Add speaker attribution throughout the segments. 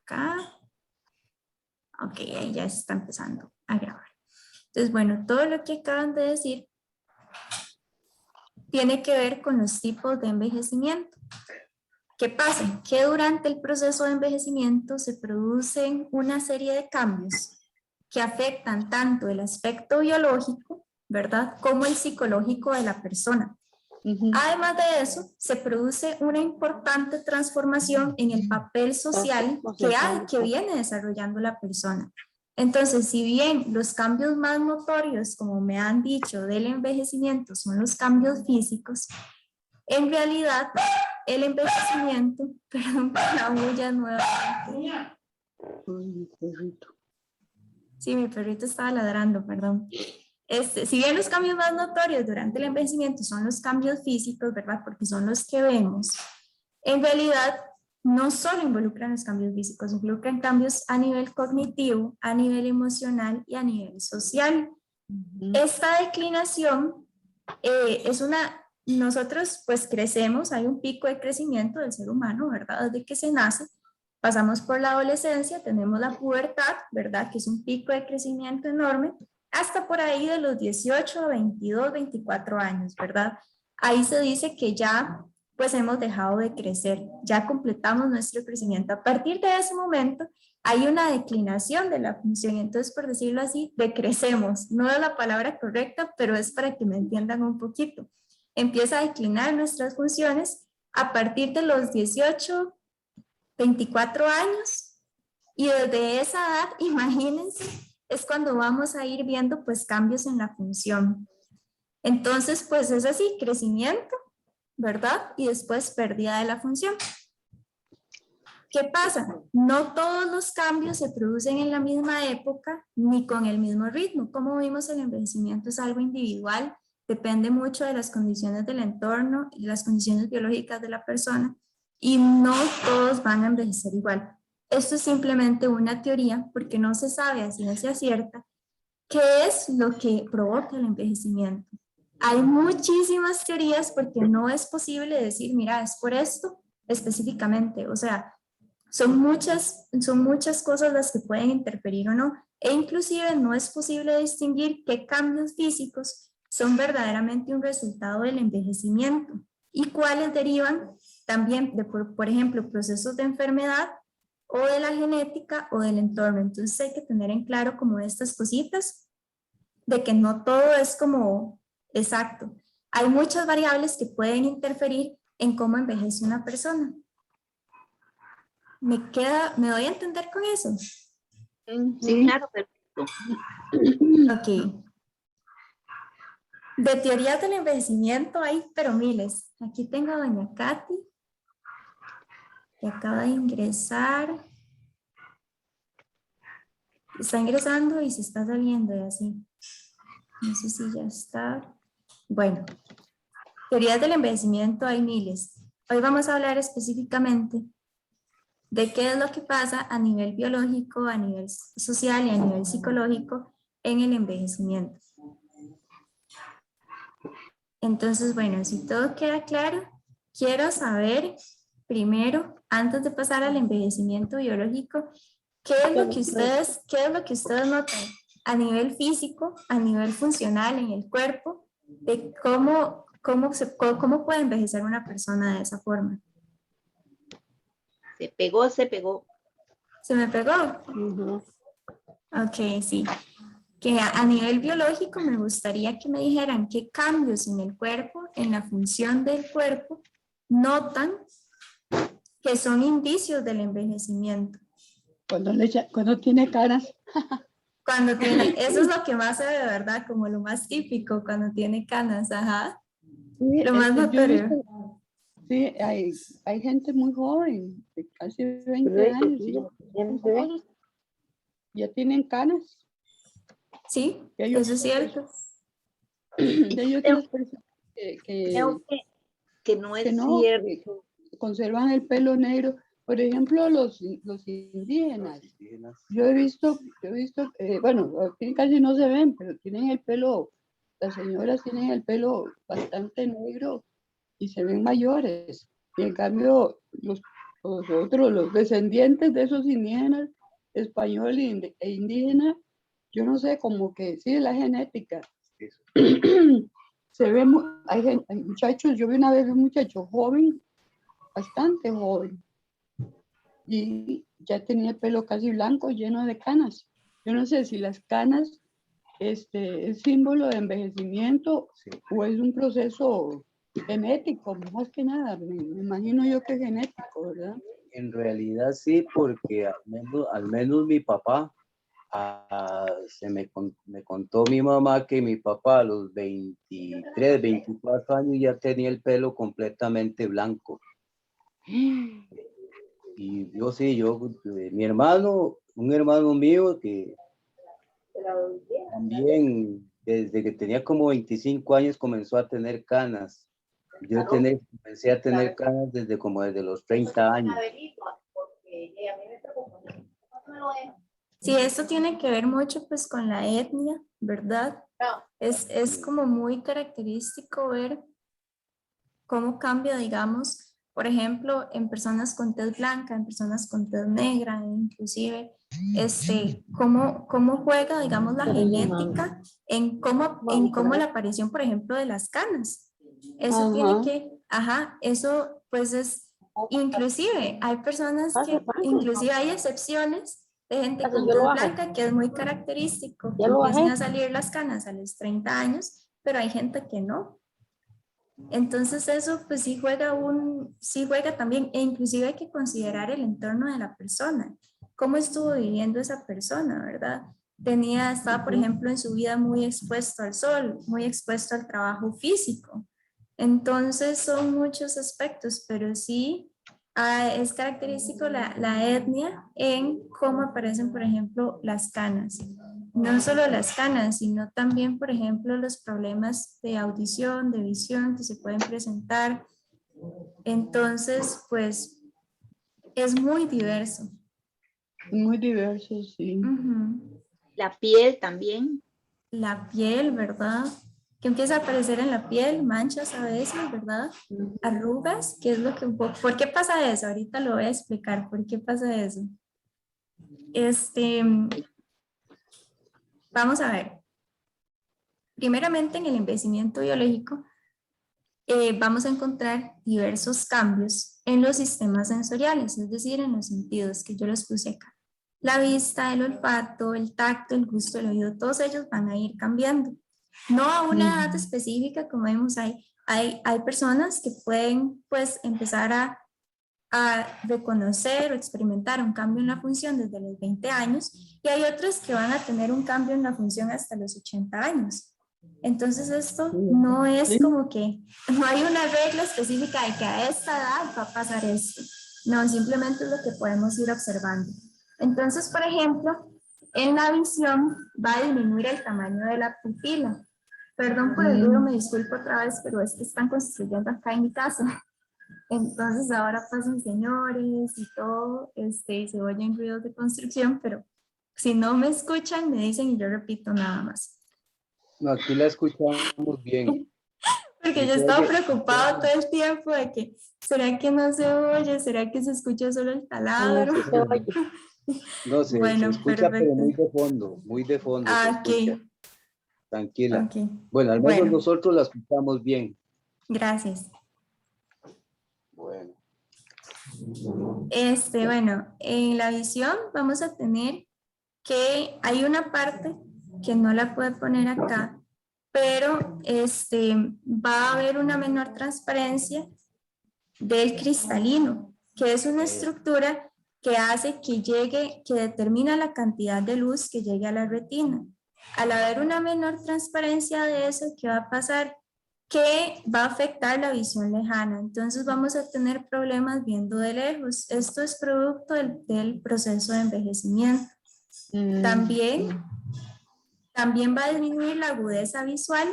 Speaker 1: acá. Ok, ahí ya se está empezando a grabar. Entonces, bueno, todo lo que acaban de decir tiene que ver con los tipos de envejecimiento. ¿Qué pasa? Que durante el proceso de envejecimiento se producen una serie de cambios que afectan tanto el aspecto biológico, ¿verdad?, como el psicológico de la persona. Además de eso, se produce una importante transformación en el papel social que viene desarrollando la persona. Entonces, si bien los cambios más notorios, como me han dicho, del envejecimiento son los cambios físicos, en realidad el envejecimiento, perdón por la bulla nuevamente. Sí, mi perrito estaba ladrando, perdón. Si bien los cambios más notorios durante el envejecimiento son los cambios físicos, ¿verdad? Porque son los que vemos, en realidad no solo involucran los cambios físicos, involucran cambios a nivel cognitivo, a nivel emocional y a nivel social. Esta declinación nosotros pues crecemos, hay un pico de crecimiento del ser humano, ¿verdad? Desde que se nace, pasamos por la adolescencia, tenemos la pubertad, ¿verdad? Que es un pico de crecimiento enorme, hasta por ahí de los 18, 22, 24 años, ¿verdad? Ahí se dice que ya pues hemos dejado de crecer, ya completamos nuestro crecimiento. A partir de ese momento hay una declinación de la función, entonces por decirlo así, decrecemos, no es la palabra correcta, pero es para que me entiendan un poquito. Empieza a declinar nuestras funciones a partir de los 18, 24 años, y desde esa edad, imagínense, es cuando vamos a ir viendo pues cambios en la función. Entonces pues es así, crecimiento, ¿verdad? Y después pérdida de la función. ¿Qué pasa? No todos los cambios se producen en la misma época ni con el mismo ritmo. Como vimos, el envejecimiento es algo individual, depende mucho de las condiciones del entorno y las condiciones biológicas de la persona, y no todos van a envejecer igual. Esto es simplemente una teoría porque no se sabe a ciencia cierta qué es lo que provoca el envejecimiento. Hay muchísimas teorías porque no es posible decir, mira, es por esto específicamente. O sea, son muchas cosas las que pueden interferir o no, e inclusive no es posible distinguir qué cambios físicos son verdaderamente un resultado del envejecimiento y cuáles derivan también de, por ejemplo, procesos de enfermedad o de la genética o del entorno. Entonces hay que tener en claro como estas cositas de que no todo es como exacto. Hay muchas variables que pueden interferir en cómo envejece una persona. ¿Me doy a entender con eso?
Speaker 2: Sí, claro, perfecto.
Speaker 1: Ok. De teorías del envejecimiento hay, pero miles. Aquí tengo a doña Katy, que acaba de ingresar. Está ingresando y se está saliendo y así. No sé si ya está. Bueno, teorías del envejecimiento hay miles. Hoy vamos a hablar específicamente de qué es lo que pasa a nivel biológico, a nivel social y a nivel psicológico en el envejecimiento. Entonces, bueno, si todo queda claro, quiero saber primero, antes de pasar al envejecimiento biológico, qué es lo que ustedes notan a nivel físico, a nivel funcional en el cuerpo, de cómo puede envejecer una persona de esa forma.
Speaker 2: Se pegó, se pegó.
Speaker 1: ¿Se me pegó? Ok, sí. Que a nivel biológico me gustaría que me dijeran qué cambios en el cuerpo, en la función del cuerpo, notan que son indicios del envejecimiento.
Speaker 3: Cuando tiene caras.
Speaker 1: Eso es lo que más se ve, de verdad, como lo más típico, cuando tiene canas, ajá.
Speaker 3: Sí,
Speaker 1: Lo más notorio.
Speaker 3: Sí, hay gente muy joven, de casi 20 años, ya tienen canas.
Speaker 1: Sí, eso es cierto.
Speaker 3: Hay otras personas
Speaker 2: Creo que no es
Speaker 3: no,
Speaker 2: cierto.
Speaker 3: que conservan el pelo negro. Por ejemplo, los indígenas. Yo he visto, bueno, aquí casi no se ven, pero tienen el pelo, las señoras tienen el pelo bastante negro y se ven mayores. Y en cambio, nosotros, los descendientes de esos indígenas, español e indígena, yo no sé, como que sí, la genética. Se ve, hay muchachos, yo vi una vez un muchacho joven, bastante joven, y ya tenía el pelo casi blanco, lleno de canas. Yo no sé si las canas es símbolo de envejecimiento, sí, o es un proceso genético, más que nada. Me imagino yo que es genético, ¿verdad?
Speaker 4: En realidad sí, porque al menos mi papá, me contó mi mamá que mi papá a los 23, 24 años ya tenía el pelo completamente blanco. Y yo sí, mi hermano, un hermano mío que también desde que tenía como 25 años comenzó a tener canas. Yo comencé a tener canas desde los 30 años.
Speaker 1: Sí, esto tiene que ver mucho pues con la etnia, ¿verdad? Es como muy característico ver cómo cambia, digamos, por ejemplo, en personas con tez blanca, en personas con tez negra, inclusive, cómo juega, digamos, la genética en cómo la aparición, por ejemplo, de las canas. Eso tiene que, eso pues es, inclusive hay personas que, inclusive hay excepciones de gente con tez blanca que es muy característico, que empiezan a salir las canas a los 30 años, pero hay gente que no. Entonces eso pues sí juega también, e inclusive hay que considerar el entorno de la persona, cómo estuvo viviendo esa persona, ¿verdad? Estaba por ejemplo en su vida muy expuesto al sol, muy expuesto al trabajo físico. Entonces son muchos aspectos, pero sí es característico la etnia en cómo aparecen por ejemplo las canas. No solo las canas, sino también, por ejemplo, los problemas de audición, de visión que se pueden presentar. Entonces, pues, es muy diverso.
Speaker 3: Muy diverso, sí.
Speaker 2: La piel también.
Speaker 1: La piel, ¿verdad? Que empieza a aparecer en la piel, manchas a veces, ¿verdad? Arrugas, ¿qué es lo que... ¿Por qué pasa eso? Ahorita lo voy a explicar, ¿por qué pasa eso? Vamos a ver. Primeramente, en el envejecimiento biológico, vamos a encontrar diversos cambios en los sistemas sensoriales, es decir, en los sentidos que yo los puse acá. La vista, el olfato, el tacto, el gusto, el oído, todos ellos van a ir cambiando. No a una edad específica, como vemos, hay personas que pueden pues empezar a reconocer o experimentar un cambio en la función desde los 20 años y hay otros que van a tener un cambio en la función hasta los 80 años. Entonces esto no es como que, no hay una regla específica de que a esta edad va a pasar esto. No, simplemente es lo que podemos ir observando. Entonces, por ejemplo, en la visión va a disminuir el tamaño de la pupila. Perdón por el ruido, me disculpo otra vez, pero es que están construyendo acá en mi casa. Entonces ahora pasan señores y todo, y se oyen ruidos de construcción, pero si no me escuchan, me dicen y yo repito nada más.
Speaker 4: No, aquí la escuchamos bien.
Speaker 1: Porque yo estaba preocupada todo el tiempo de que, ¿será que no se oye? ¿Será que se escucha solo el taladro?
Speaker 4: No, se escucha, perfecto. Pero muy de fondo, muy de fondo.
Speaker 1: Ok.
Speaker 4: Tranquila.
Speaker 1: Okay.
Speaker 4: Bueno, al menos nosotros la escuchamos bien.
Speaker 1: Gracias.
Speaker 4: Bueno.
Speaker 1: Bueno, en la visión vamos a tener que hay una parte que no la puedo poner acá, pero va a haber una menor transparencia del cristalino, que es una estructura que hace que determina la cantidad de luz que llegue a la retina. Al haber una menor transparencia de eso, ¿qué va a pasar? Que va a afectar la visión lejana. Entonces vamos a tener problemas viendo de lejos. Esto es producto del proceso de envejecimiento. También va a disminuir la agudeza visual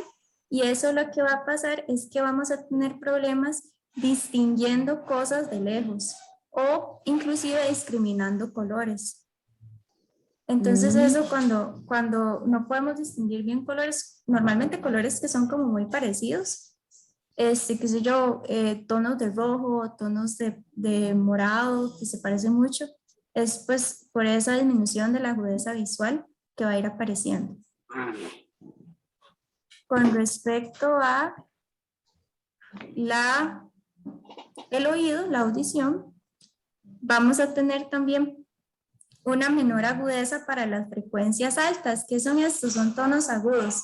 Speaker 1: y eso lo que va a pasar es que vamos a tener problemas distinguiendo cosas de lejos o inclusive discriminando colores. Entonces eso cuando no podemos distinguir bien colores, normalmente colores que son como muy parecidos, qué sé yo, tonos de rojo, tonos de morado, que se parecen mucho, es pues por esa disminución de la agudeza visual que va a ir apareciendo. Con respecto a el oído, la audición, vamos a tener también una menor agudeza para las frecuencias altas. ¿Qué son estos? Son tonos agudos.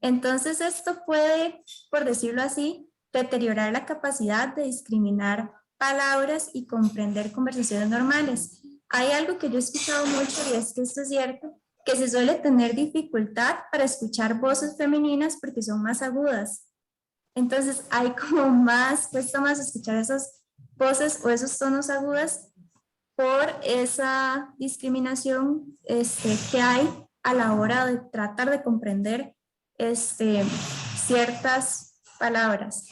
Speaker 1: Entonces esto puede, por decirlo así, deteriorar la capacidad de discriminar palabras y comprender conversaciones normales. Hay algo que yo he escuchado mucho y es que esto es cierto, que se suele tener dificultad para escuchar voces femeninas porque son más agudas. Entonces hay como más, cuesta más escuchar esas voces o esos tonos agudos por esa discriminación que hay a la hora de tratar de comprender ciertas palabras.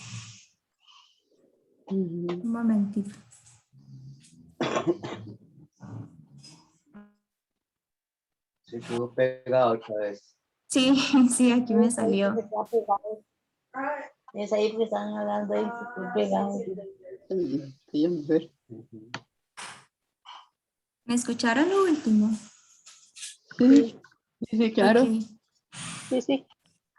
Speaker 1: Un momentito.
Speaker 4: Se quedó pegado otra vez.
Speaker 1: Sí, sí, aquí me salió.
Speaker 2: Es ahí porque están hablando ahí, pegados.
Speaker 3: Sí, ver.
Speaker 1: ¿Me escucharon lo último?
Speaker 3: Sí, sí, claro.
Speaker 1: Ok.
Speaker 2: Sí, sí.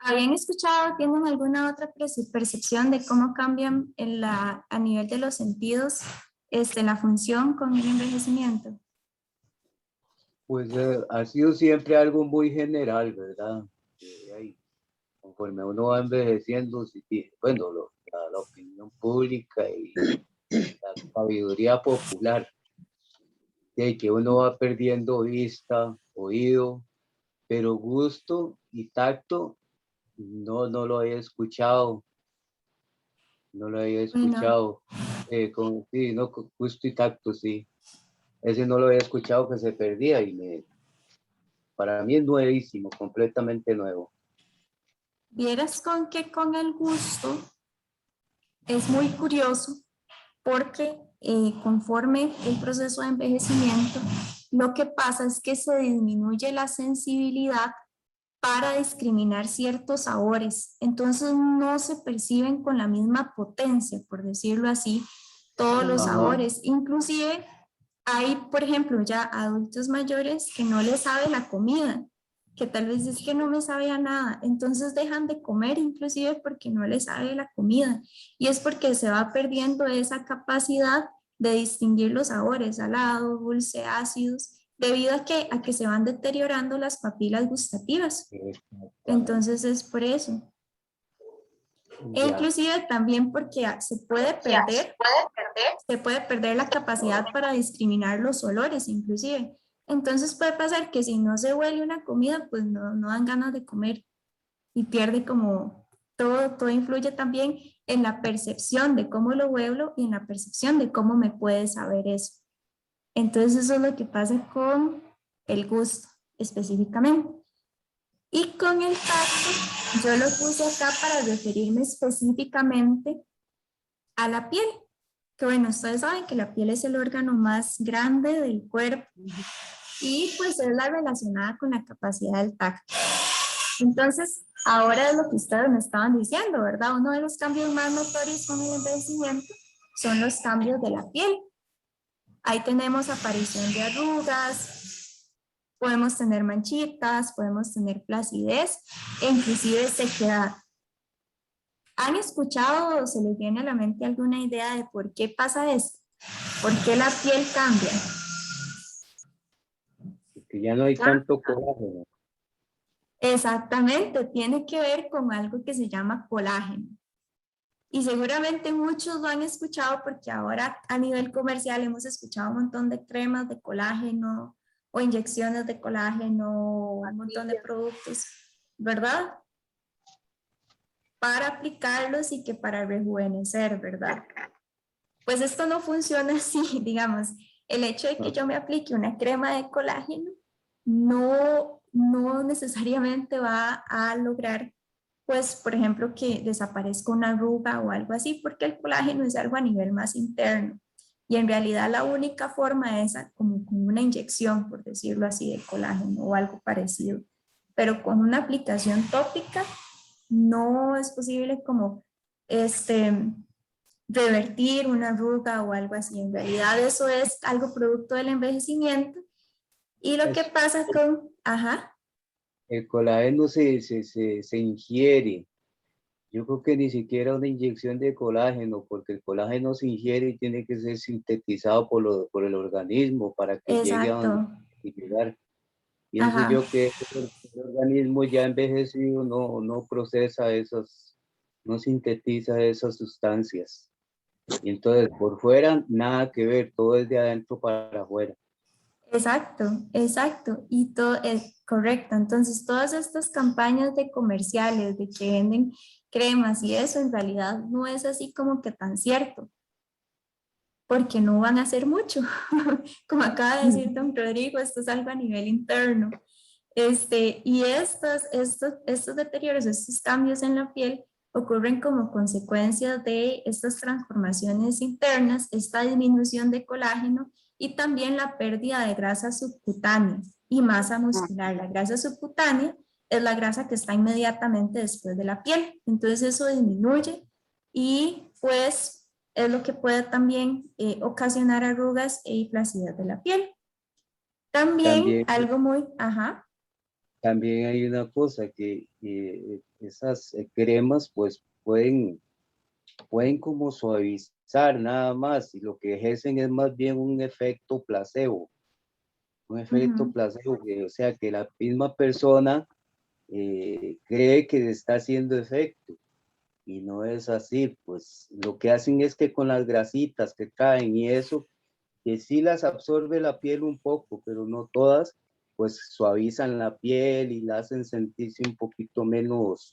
Speaker 1: ¿Habían escuchado, tienen alguna otra percepción de cómo cambian a nivel de los sentidos la función con el envejecimiento?
Speaker 4: Pues ha sido siempre algo muy general, ¿verdad? Ahí, conforme uno va envejeciendo, bueno, la opinión pública y la sabiduría popular, de que uno va perdiendo vista, oído, pero gusto y tacto, no lo había escuchado, no lo había escuchado. Sí, no, gusto y tacto, sí. Ese no lo había escuchado que se perdía y para mí es nuevísimo, completamente nuevo.
Speaker 1: Vieras con que con el gusto es muy curioso porque conforme el proceso de envejecimiento, lo que pasa es que se disminuye la sensibilidad para discriminar ciertos sabores. Entonces no se perciben con la misma potencia, por decirlo así, todos los sabores. Inclusive hay, por ejemplo, ya adultos mayores que no les sabe la comida, que tal vez es que no me sabe a nada, entonces dejan de comer inclusive porque no les sabe la comida. Y es porque se va perdiendo esa capacidad de distinguir los sabores, salado, dulce, ácidos, debido a que se van deteriorando las papilas gustativas. Entonces es por eso. E inclusive también porque se puede perder la capacidad para discriminar los olores inclusive. Entonces puede pasar que si no se huele una comida, pues no dan ganas de comer y pierde como todo influye también en la percepción de cómo lo huelo y en la percepción de cómo me puede saber eso. Entonces eso es lo que pasa con el gusto específicamente. Y con el tacto, yo lo puse acá para referirme específicamente a la piel. Que bueno, ustedes saben que la piel es el órgano más grande del cuerpo y pues es la relacionada con la capacidad del tacto. Entonces, ahora es lo que ustedes me estaban diciendo, ¿verdad? Uno de los cambios más notorios con el envejecimiento son los cambios de la piel. Ahí tenemos aparición de arrugas, podemos tener manchitas, podemos tener flacidez e inclusive sequedad. ¿Han escuchado o se les viene a la mente alguna idea de por qué pasa esto? ¿Por qué la piel cambia?
Speaker 4: Que ya no hay tanto colágeno.
Speaker 1: Exactamente, tiene que ver con algo que se llama colágeno. Y seguramente muchos lo han escuchado porque ahora a nivel comercial hemos escuchado un montón de cremas de colágeno o inyecciones de colágeno, un montón de productos, ¿verdad? Para aplicarlos y que para rejuvenecer, ¿verdad? Pues esto no funciona así, digamos. El hecho de que yo me aplique una crema de colágeno no necesariamente va a lograr, pues, por ejemplo, que desaparezca una arruga o algo así, porque el colágeno es algo a nivel más interno. Y en realidad la única forma es como con una inyección, por decirlo así, de colágeno o algo parecido. Pero con una aplicación tópica no es posible como revertir una arruga o algo así. En realidad eso es algo producto del envejecimiento. Y lo que pasa con,
Speaker 4: El colágeno se ingiere. Yo creo que ni siquiera una inyección de colágeno, porque el colágeno se ingiere y tiene que ser sintetizado por el organismo para que llegue a donde
Speaker 1: exacto,
Speaker 4: tiene que llegar. Pienso
Speaker 1: ajá,
Speaker 4: yo que el organismo ya envejecido no procesa esas, no sintetiza esas sustancias. Y entonces por fuera nada que ver, todo es de adentro para afuera.
Speaker 1: exacto, y todo es correcto. Entonces, todas estas campañas de comerciales, de que venden cremas y eso, en realidad no es así como que tan cierto, porque no van a hacer mucho. Como acaba de decir don Rodrigo, esto es algo a nivel interno. Y estos deterioros, estos cambios en la piel ocurren como consecuencia de estas transformaciones internas, esta disminución de colágeno y también la pérdida de grasa subcutánea y masa muscular. La grasa subcutánea es la grasa que está inmediatamente después de la piel, entonces eso disminuye y pues es lo que puede también ocasionar arrugas e flacidez de la piel. También
Speaker 4: También,
Speaker 1: algo muy,
Speaker 4: también hay una cosa que esas cremas pues pueden como suavizar nada más y lo que ejercen es más bien un efecto placebo. Un efecto
Speaker 1: ujú.
Speaker 4: placebo, o sea que la misma persona cree que le está haciendo efecto y no es así, pues lo que hacen es que con las grasitas que caen y eso, que sí las absorbe la piel un poco, pero no todas, pues suavizan la piel y la hacen sentirse un poquito menos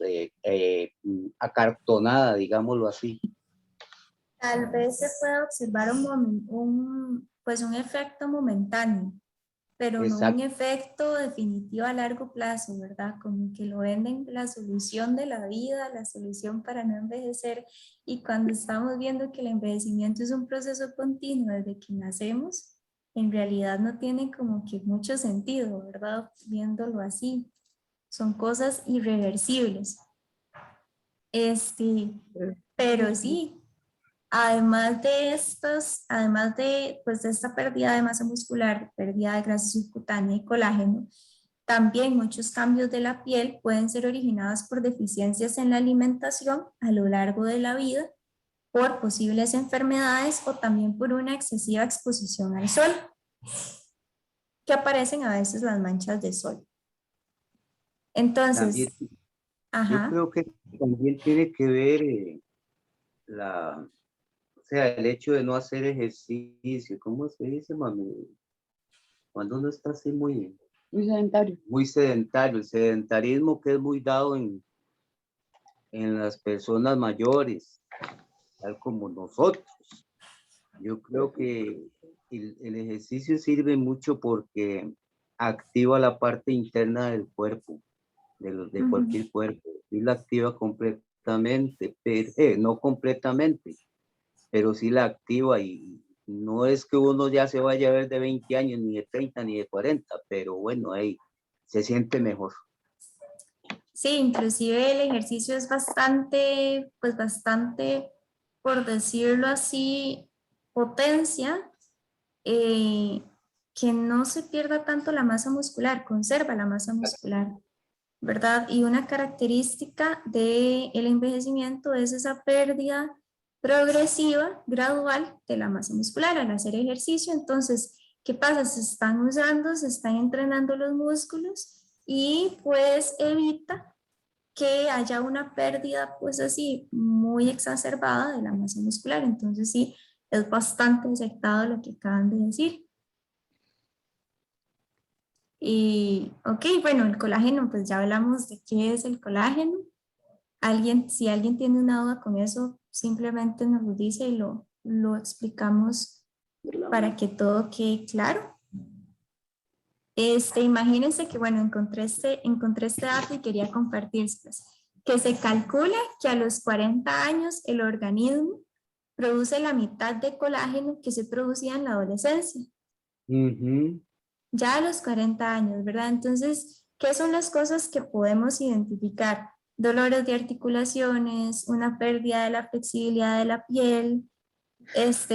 Speaker 4: acartonada, digámoslo así.
Speaker 1: Tal vez se pueda observar pues un efecto momentáneo, pero no un
Speaker 4: Exacto.
Speaker 1: efecto definitivo a largo plazo, ¿verdad? Como que lo venden la solución de la vida, la solución para no envejecer. Y cuando estamos viendo que el envejecimiento es un proceso continuo desde que nacemos, en realidad no tiene como que mucho sentido, ¿verdad? Viéndolo así. Son cosas irreversibles. Pero sí, además de, pues, de esta pérdida de masa muscular, pérdida de grasa subcutánea y colágeno, también muchos cambios de la piel pueden ser originados por deficiencias en la alimentación a lo largo de la vida, por posibles enfermedades o también por una excesiva exposición al sol, que aparecen a veces las manchas de sol.
Speaker 4: También,
Speaker 1: Entonces,
Speaker 4: yo
Speaker 1: ajá,
Speaker 4: creo que también tiene que ver o sea, el hecho de no hacer ejercicio, ¿cómo se dice, mami? Cuando uno está así
Speaker 3: Muy sedentario.
Speaker 4: muy sedentario, el sedentarismo que es muy dado en las personas mayores, tal como nosotros. Yo creo que el ejercicio sirve mucho porque activa la parte interna del cuerpo, de cualquier cuerpo, y la activa completamente, pero, no completamente, pero sí la activa y no es que uno ya se vaya a ver de 20 años, ni de 30, ni de 40, pero bueno, ahí se siente mejor.
Speaker 1: sí, inclusive el ejercicio es bastante, pues bastante, por decirlo así, potencia, eh, que no se pierda tanto la masa muscular, conserva la masa muscular, ¿verdad? Y una característica del envejecimiento es esa pérdida progresiva, gradual de la masa muscular al hacer ejercicio. Entonces, ¿qué pasa? Se están usando, se están entrenando los músculos y pues evita que haya una pérdida pues así muy exacerbada de la masa muscular. Entonces sí, es bastante acertado lo que acaban de decir. Y ok, bueno, el colágeno, pues ya hablamos de qué es el colágeno. Si alguien tiene una duda con eso, simplemente nos lo dice y lo explicamos para que todo quede claro. Imagínense que, bueno, encontré este dato y quería compartírselos. Que se calcula que a los 40 años el organismo produce la mitad de colágeno que se producía en la adolescencia.
Speaker 4: Ujú.
Speaker 1: Ya a los 40 años, ¿verdad? Entonces, ¿qué son las cosas que podemos identificar? dolores de articulaciones, una pérdida de la flexibilidad de la piel,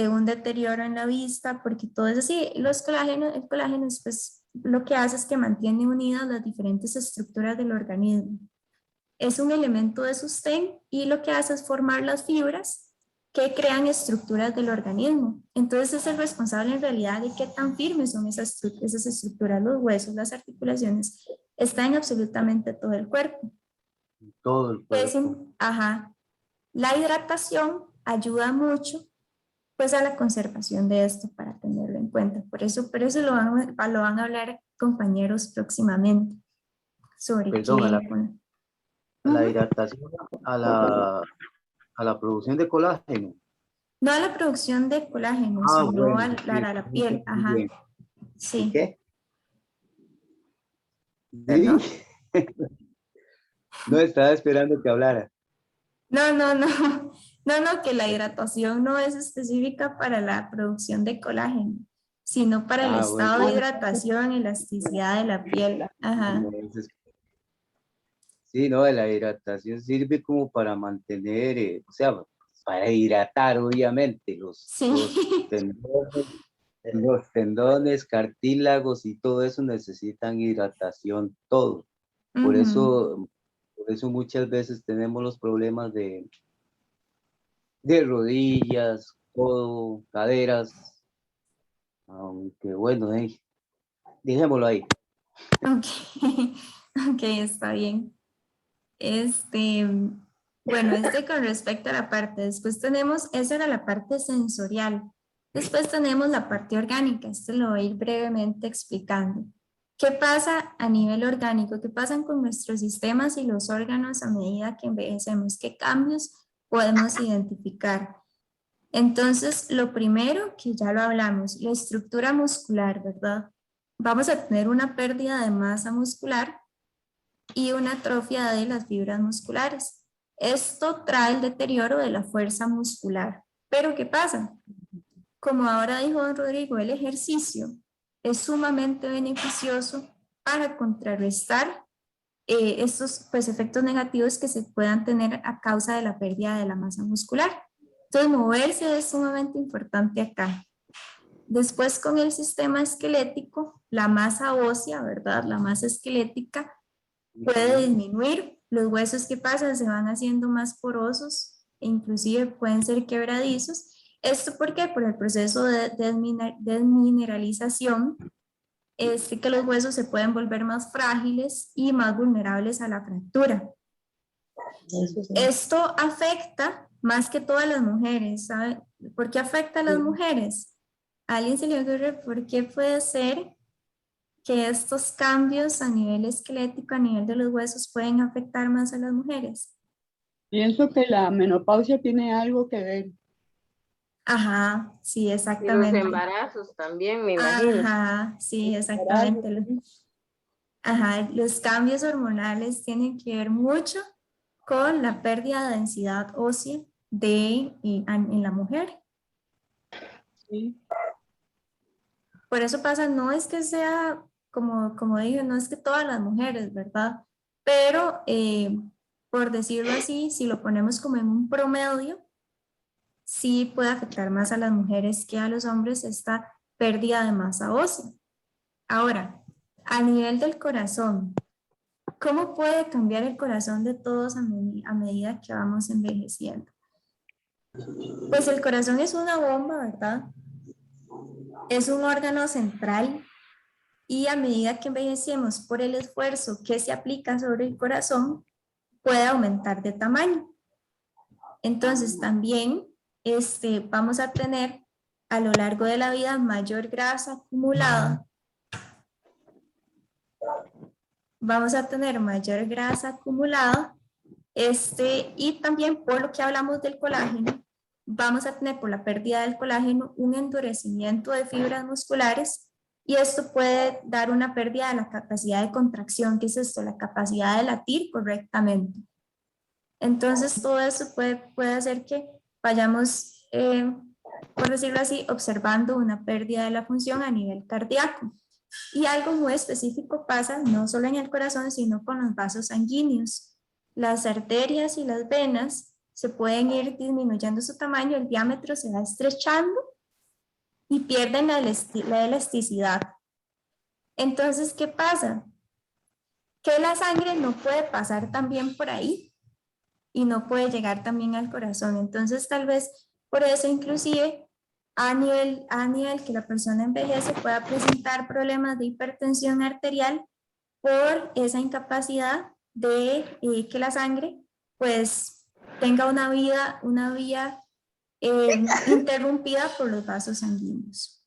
Speaker 1: un deterioro en la vista, porque todo es así. El colágeno pues, lo que hace es que mantiene unidas las diferentes estructuras del organismo. Es un elemento de sostén y lo que hace es formar las fibras que crean estructuras del organismo. Entonces es el responsable en realidad de qué tan firmes son esas estructuras, los huesos, las articulaciones, está en absolutamente todo el cuerpo.
Speaker 4: Todo el cuerpo.
Speaker 1: Ajá. La hidratación ayuda mucho pues a la conservación de esto para tenerlo en cuenta. Por eso lo van a hablar compañeros próximamente sobre
Speaker 4: Perdón, a la hidratación, a la producción de colágeno.
Speaker 1: No a la producción de colágeno,
Speaker 4: Ah,
Speaker 1: sino
Speaker 4: bueno,
Speaker 1: a la piel. Ajá.
Speaker 4: bien.
Speaker 1: Sí.
Speaker 4: ¿Qué?
Speaker 1: ¿Perdón?
Speaker 4: ¿Sí? No estaba esperando que hablara.
Speaker 1: No, que la hidratación no es específica para la producción de colágeno, sino para el estado
Speaker 4: Bueno.
Speaker 1: de hidratación, elasticidad de la piel. Ajá.
Speaker 4: Sí, no, la hidratación sirve como para mantener, o sea, para hidratar, obviamente, los tendones, cartílagos y todo eso necesitan hidratación, todo. Por eso muchas veces tenemos los problemas de rodillas, codo, caderas, aunque bueno, dejémoslo ahí.
Speaker 1: Ok, está bien. Bueno, con respecto a la parte, después tenemos, esa era la parte sensorial. Después tenemos la parte orgánica, esto lo voy a ir brevemente explicando. ¿Qué pasa a nivel orgánico? ¿Qué pasan con nuestros sistemas y los órganos a medida que envejecemos? ¿Qué cambios podemos identificar? Entonces, lo primero, que ya lo hablamos, la estructura muscular, ¿verdad? Vamos a tener una pérdida de masa muscular y una atrofia de las fibras musculares. Esto trae el deterioro de la fuerza muscular. Pero ¿qué pasa? Como ahora dijo don Rodrigo, el ejercicio es sumamente beneficioso para contrarrestar estos pues, efectos negativos que se puedan tener a causa de la pérdida de la masa muscular. Entonces, moverse es sumamente importante acá. Después, con el sistema esquelético, la masa ósea, ¿verdad? La masa esquelética puede disminuir. Los huesos que pasan se van haciendo más porosos e inclusive pueden ser quebradizos. ¿Esto por qué? Por el proceso de desmineralización, que los huesos se pueden volver más frágiles y más vulnerables a la fractura. Esto afecta más que todo a las mujeres, ¿sabe? ¿Por qué afecta a las mujeres? ¿A alguien se le ocurre por qué puede ser que estos cambios a nivel esquelético, a nivel de los huesos, pueden afectar más a las mujeres?
Speaker 3: Pienso que la menopausia tiene algo que ver.
Speaker 1: Ajá, sí,
Speaker 5: Y
Speaker 1: exactamente.
Speaker 5: los embarazos también, me imagino.
Speaker 1: Ajá, sí, exactamente. Ajá, los cambios hormonales tienen que ver mucho con la pérdida de densidad ósea en la mujer.
Speaker 3: Sí.
Speaker 1: Por eso pasa, no es que sea, como dije, no es que todas las mujeres, ¿verdad? Pero, por decirlo así, si lo ponemos como en un promedio, sí puede afectar más a las mujeres que a los hombres esta pérdida de masa ósea. Ahora, a nivel del corazón, ¿cómo puede cambiar el corazón de todos a medida que vamos envejeciendo? Pues el corazón es una bomba, ¿verdad? Es un órgano central y a medida que envejecemos por el esfuerzo que se aplica sobre el corazón, puede aumentar de tamaño. Entonces también vamos a tener a lo largo de la vida mayor grasa acumulada. Vamos a tener mayor grasa acumulada y también por lo que hablamos del colágeno, vamos a tener por la pérdida del colágeno un endurecimiento de fibras musculares y esto puede dar una pérdida de la capacidad de contracción, que es esto, la capacidad de latir correctamente. Entonces todo eso puede hacer que vayamos, por decirlo así, observando una pérdida de la función a nivel cardíaco. Y algo muy específico pasa no solo en el corazón, sino con los vasos sanguíneos. las arterias y las venas se pueden ir disminuyendo su tamaño, el diámetro se va estrechando y pierden la elasticidad. Entonces, ¿qué pasa? Que la sangre no puede pasar también por ahí y no puede llegar también al corazón. Entonces, tal vez por eso inclusive a nivel que la persona envejece pueda presentar problemas de hipertensión arterial por esa incapacidad de que la sangre pues tenga una vía interrumpida por los vasos sanguíneos.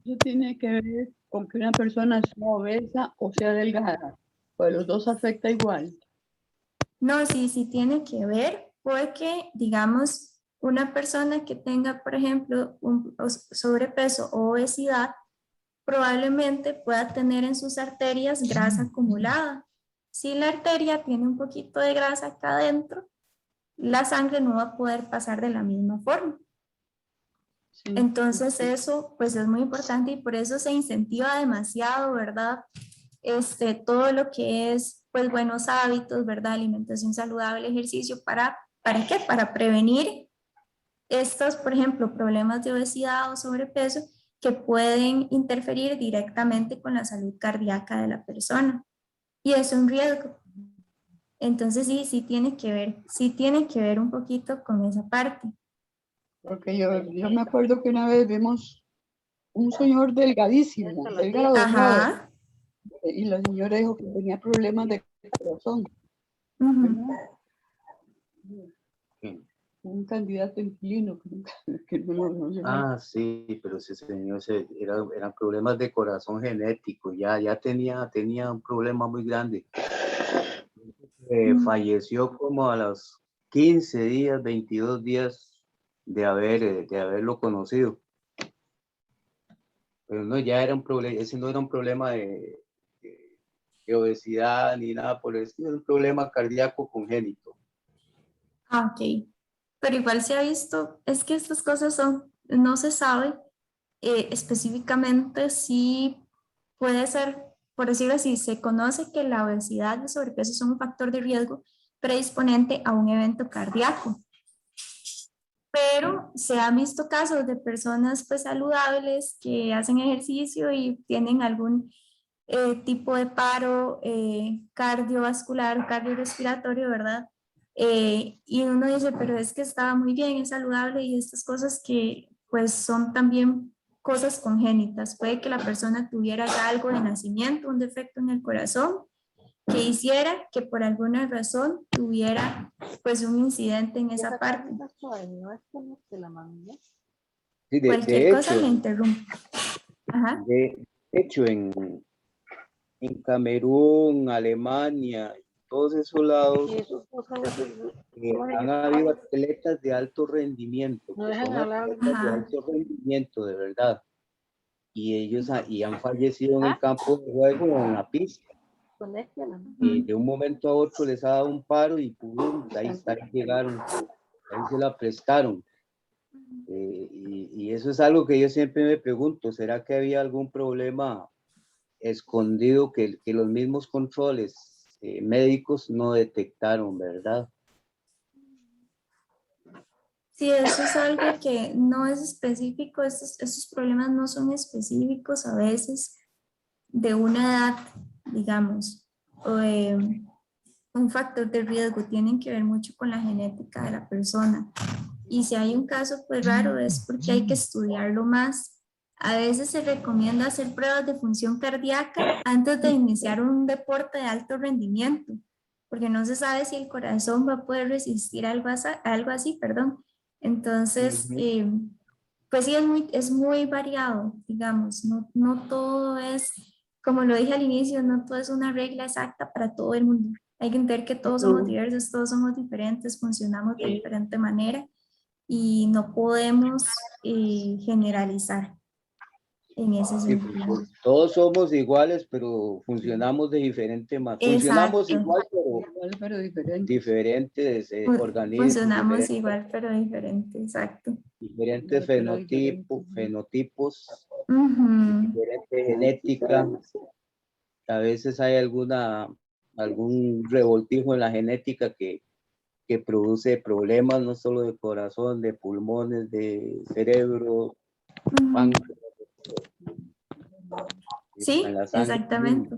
Speaker 3: Eso tiene que ver con que una persona sea obesa o sea delgada. Pues los dos afecta igual.
Speaker 1: No, sí tiene que ver porque, digamos, una persona que tenga, por ejemplo, un sobrepeso o obesidad, probablemente pueda tener en sus arterias grasa acumulada. Si la arteria tiene un poquito de grasa acá adentro, la sangre no va a poder pasar de la misma forma.
Speaker 3: Sí.
Speaker 1: Entonces eso pues es muy importante y por eso se incentiva demasiado, ¿verdad? Todo lo que es pues buenos hábitos, ¿verdad? Alimentación saludable, ejercicio, ¿para qué? Para prevenir estos, por ejemplo, problemas de obesidad o sobrepeso que pueden interferir directamente con la salud cardíaca de la persona. Y es un riesgo. Entonces sí tiene que ver un poquito con esa parte.
Speaker 3: Porque yo me acuerdo que una vez vimos un señor delgadísimo, delgado,
Speaker 1: Ajá.
Speaker 3: y la señora dijo que tenía problemas de corazón.
Speaker 1: Uh-huh.
Speaker 3: Un candidato inquilino que no sé.
Speaker 4: Ah, sí, pero ese señor eran problemas de corazón genético, ya tenía un problema muy grande. Falleció como a los 15 días, 22 días de haberlo conocido. Pero no, ya era un problema, ese no era un problema de obesidad ni nada por el estilo, era un problema cardíaco congénito.
Speaker 1: Ah, ok. Pero igual se ha visto, es que estas cosas no se sabe específicamente si puede ser, por decirlo así, se conoce que la obesidad y el sobrepeso son un factor de riesgo predisponente a un evento cardíaco. Pero se han visto casos de personas pues saludables que hacen ejercicio y tienen algún tipo de paro cardiovascular, cardiorrespiratorio, ¿verdad? Y uno dice, pero es que estaba muy bien, es saludable y estas cosas que pues son también cosas congénitas. Puede que la persona tuviera ya algo de nacimiento, un defecto en el corazón, que hiciera que por alguna razón tuviera pues un incidente en esa parte.
Speaker 4: Sí,
Speaker 1: Cualquier cosa me interrumpe. Ajá.
Speaker 4: de hecho, en Camerún, Alemania, todos esos lados, han habido atletas de alto rendimiento, que son atletas de alto rendimiento, de verdad, y ellos han fallecido en el campo de juego o en la pista. De un momento a otro les ha dado un paro y pum, ahí llegaron, ahí se la prestaron. Y eso es algo que yo siempre me pregunto, ¿será que había algún problema escondido que los mismos controles médicos no detectaron, verdad?
Speaker 1: Sí, eso es algo que no es específico, esos problemas no son específicos a veces de una edad, digamos, o un factor de riesgo, tienen que ver mucho con la genética de la persona. Y si hay un caso pues raro es porque hay que estudiarlo más. A veces se recomienda hacer pruebas de función cardíaca antes de iniciar un deporte de alto rendimiento, porque no se sabe si el corazón va a poder resistir algo así, perdón. Entonces, pues sí, es muy variado, digamos, no todo es, como lo dije al inicio, no todo es una regla exacta para todo el mundo. Hay que entender que todos somos diversos, todos somos diferentes, funcionamos de diferente manera y no podemos generalizar en ese sentido.
Speaker 4: Todos somos iguales, pero funcionamos de diferente manera. Funcionamos igual,
Speaker 3: pero diferente.
Speaker 4: Diferentes organismos.
Speaker 1: Funcionamos igual, pero diferente, exacto.
Speaker 4: Diferentes fenotipos,
Speaker 1: Uh-huh.
Speaker 4: diferente genética. A veces hay alguna algún revoltijo en la genética que produce problemas no solo de corazón, de pulmones, de cerebro,
Speaker 1: Ujú.
Speaker 4: páncreas,
Speaker 1: Sí,
Speaker 4: en la sangre.
Speaker 1: exactamente.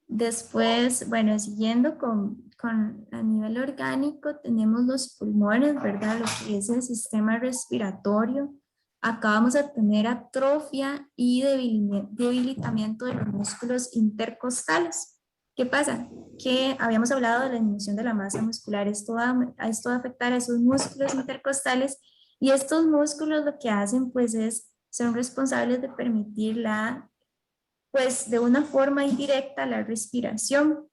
Speaker 1: Después, bueno, siguiendo a nivel orgánico, tenemos los pulmones, ¿verdad? Lo que es el sistema respiratorio. Acá vamos a tener atrofia y debilitamiento de los músculos intercostales. ¿Qué pasa? Que habíamos hablado de la disminución de la masa muscular. Esto va a afectar a esos músculos intercostales y estos músculos lo que hacen pues son responsables de permitir pues de una forma indirecta la respiración.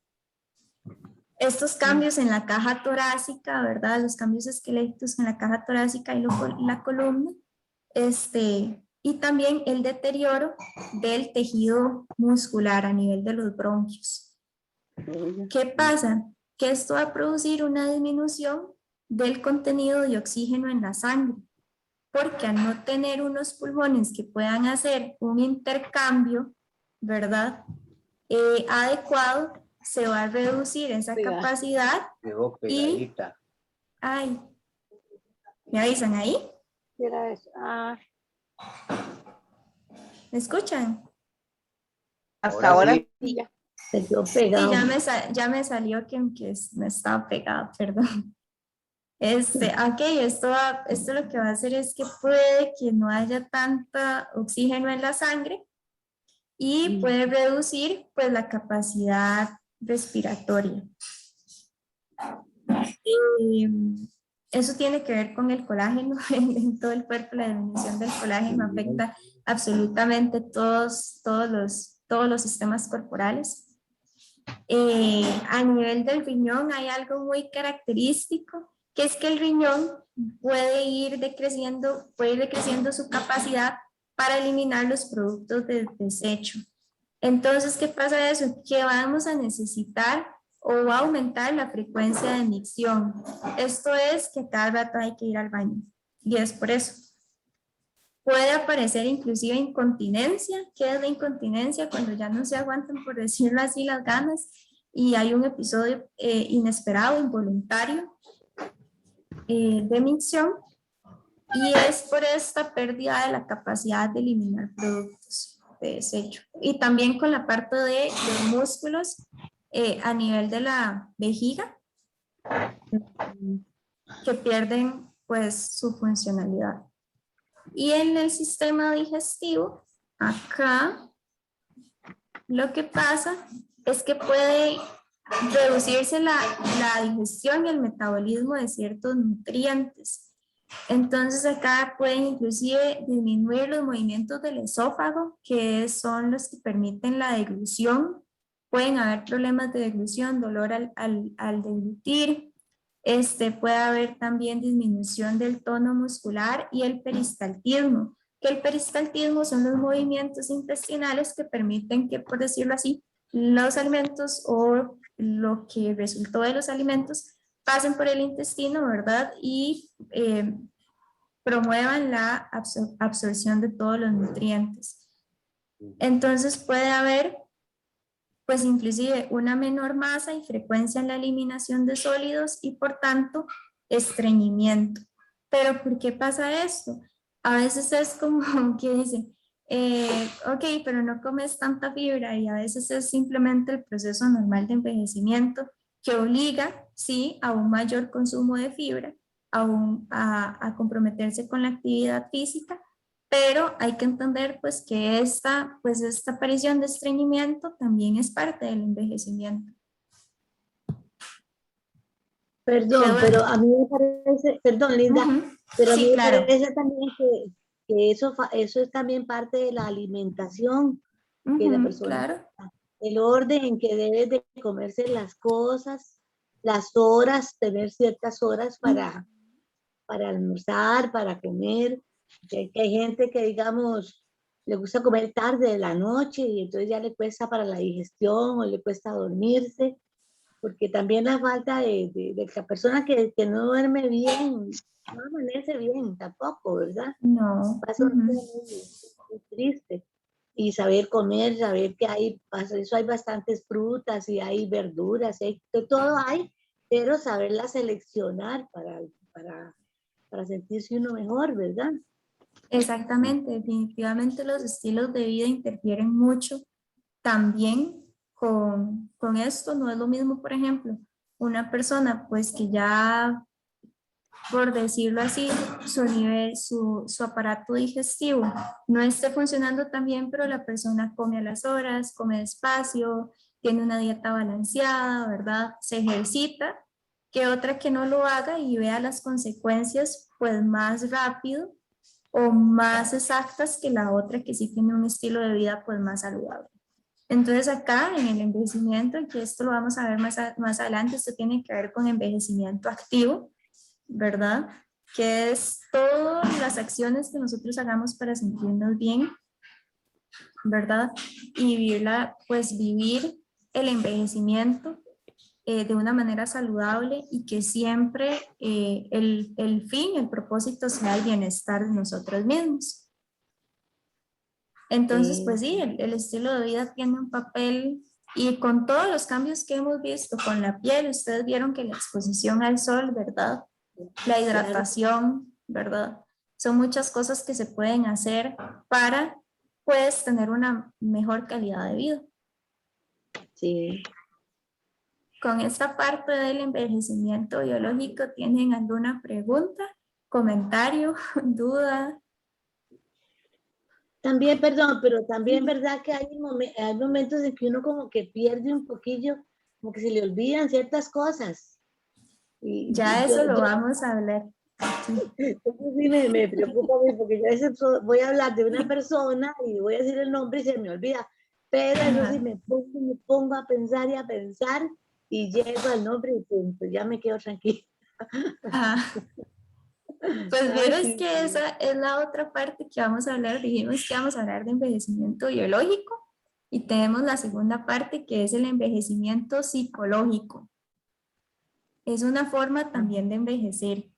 Speaker 1: Estos cambios en la caja torácica, ¿verdad? Los cambios esqueléticos en la caja torácica y la columna, y también el deterioro del tejido muscular a nivel de los bronquios. ¿Qué pasa? Que esto va a producir una disminución del contenido de oxígeno en la sangre, porque al no tener unos pulmones que puedan hacer un intercambio, ¿verdad? Adecuado, se va a reducir esa capacidad.
Speaker 4: Quedó
Speaker 1: Y,
Speaker 4: pegadita.
Speaker 1: ay, ¿me avisan ahí?
Speaker 2: ¿Qué era eso?
Speaker 1: ¿Me escuchan?
Speaker 5: Hasta ahora
Speaker 4: sí.
Speaker 5: sí ya.
Speaker 2: Se quedó
Speaker 1: Sí,
Speaker 2: pegado.
Speaker 1: ya me salió que no estaba pegado, perdón. Ok, esto lo que va a hacer es que puede que no haya tanta oxígeno en la sangre y puede reducir pues la capacidad respiratoria. Eso tiene que ver con el colágeno en todo el cuerpo. La disminución del colágeno afecta absolutamente todos los sistemas corporales. A nivel del riñón hay algo muy característico, que es que el riñón puede ir decreciendo su capacidad para eliminar los productos de desecho. Entonces, ¿qué pasa eso? Que vamos a necesitar o va a aumentar la frecuencia de micción. Esto es que cada rato hay que ir al baño. Y es por eso. Puede aparecer inclusive incontinencia. ¿Qué es la incontinencia? Cuando ya no se aguantan, por decirlo así, las ganas y hay un episodio inesperado, involuntario de micción, y es por esta pérdida de la capacidad de eliminar productos de desecho. Y también con la parte de los músculos a nivel de la vejiga, que pierden pues su funcionalidad. Y en el sistema digestivo, acá lo que pasa es que puede reducirse la digestión y el metabolismo de ciertos nutrientes. Entonces acá pueden inclusive disminuir los movimientos del esófago, que son los que permiten la deglución. Pueden haber problemas de deglución, dolor al deglutir. Puede haber también disminución del tono muscular y el peristaltismo, que el peristaltismo son los movimientos intestinales que permiten que, por decirlo así, los alimentos o lo que resultó de los alimentos pasen por el intestino, ¿verdad? Y promuevan la absorción de todos los nutrientes. Entonces puede haber, pues inclusive una menor masa y frecuencia en la eliminación de sólidos y por tanto estreñimiento. Pero ¿por qué pasa esto? A veces es como que dicen, ok, pero no comes tanta fibra, y a veces es simplemente el proceso normal de envejecimiento que obliga, sí, a un mayor consumo de fibra, a comprometerse con la actividad física, pero hay que entender pues que esta aparición de estreñimiento también es parte del envejecimiento.
Speaker 2: Perdón, pero a mí me parece, perdón, Linda, pero a mí
Speaker 1: Sí,
Speaker 2: me
Speaker 1: claro.
Speaker 2: parece también que eso es también parte de la alimentación que la persona,
Speaker 1: Claro.
Speaker 2: el orden en que debes de comerse las cosas, las horas, tener ciertas horas para almorzar, para comer, que hay gente que, digamos, le gusta comer tarde de la noche y entonces ya le cuesta para la digestión o le cuesta dormirse, porque también la falta de la persona que no duerme bien, no amanece bien tampoco, ¿verdad?
Speaker 1: No.
Speaker 2: Pasa una cosa muy, muy triste. y saber comer, saber que hay, para eso hay bastantes frutas y hay verduras, de todo hay, pero saberla seleccionar para sentirse uno mejor, ¿verdad?
Speaker 1: Exactamente, definitivamente los estilos de vida interfieren mucho también con esto. No es lo mismo, por ejemplo, una persona pues que ya, por decirlo así, su nivel, su aparato digestivo no esté funcionando tan bien, pero la persona come a las horas, come despacio, tiene una dieta balanceada, ¿verdad? Se ejercita, que otra que no lo haga y vea las consecuencias pues más rápido o más exactas que la otra que sí tiene un estilo de vida pues más saludable. Entonces acá en el envejecimiento, que esto lo vamos a ver más adelante, esto tiene que ver con envejecimiento activo, ¿verdad? Que es todas las acciones que nosotros hagamos para sentirnos bien, ¿verdad? Y vivirla, pues vivir el envejecimiento de una manera saludable y que siempre el fin, el propósito sea el bienestar de nosotros mismos. Entonces, pues sí, el estilo de vida tiene un papel y con todos los cambios que hemos visto con la piel, ustedes vieron que la exposición al sol, ¿verdad? La hidratación, ¿verdad? Son muchas cosas que se pueden hacer para, pues, tener una mejor calidad de vida.
Speaker 2: Sí.
Speaker 1: Con esta parte del envejecimiento biológico, ¿tienen alguna pregunta, comentario, duda?
Speaker 2: También, perdón, pero también verdad que hay momentos en que uno como que pierde un poquillo, como que se le olvidan ciertas cosas. Y
Speaker 1: Ya eso lo vamos a hablar.
Speaker 2: eso sí me preocupa a mí, porque yo a veces voy a hablar de una persona y voy a decir el nombre y se me olvida. Pero eso sí, me pongo a pensar y llego al nombre y punto, ya me quedo tranquila.
Speaker 1: Pues verás que esa es la otra parte que vamos a hablar. Dijimos que vamos a hablar de envejecimiento biológico y tenemos la segunda parte que es el envejecimiento psicológico. Es una forma también de envejecer.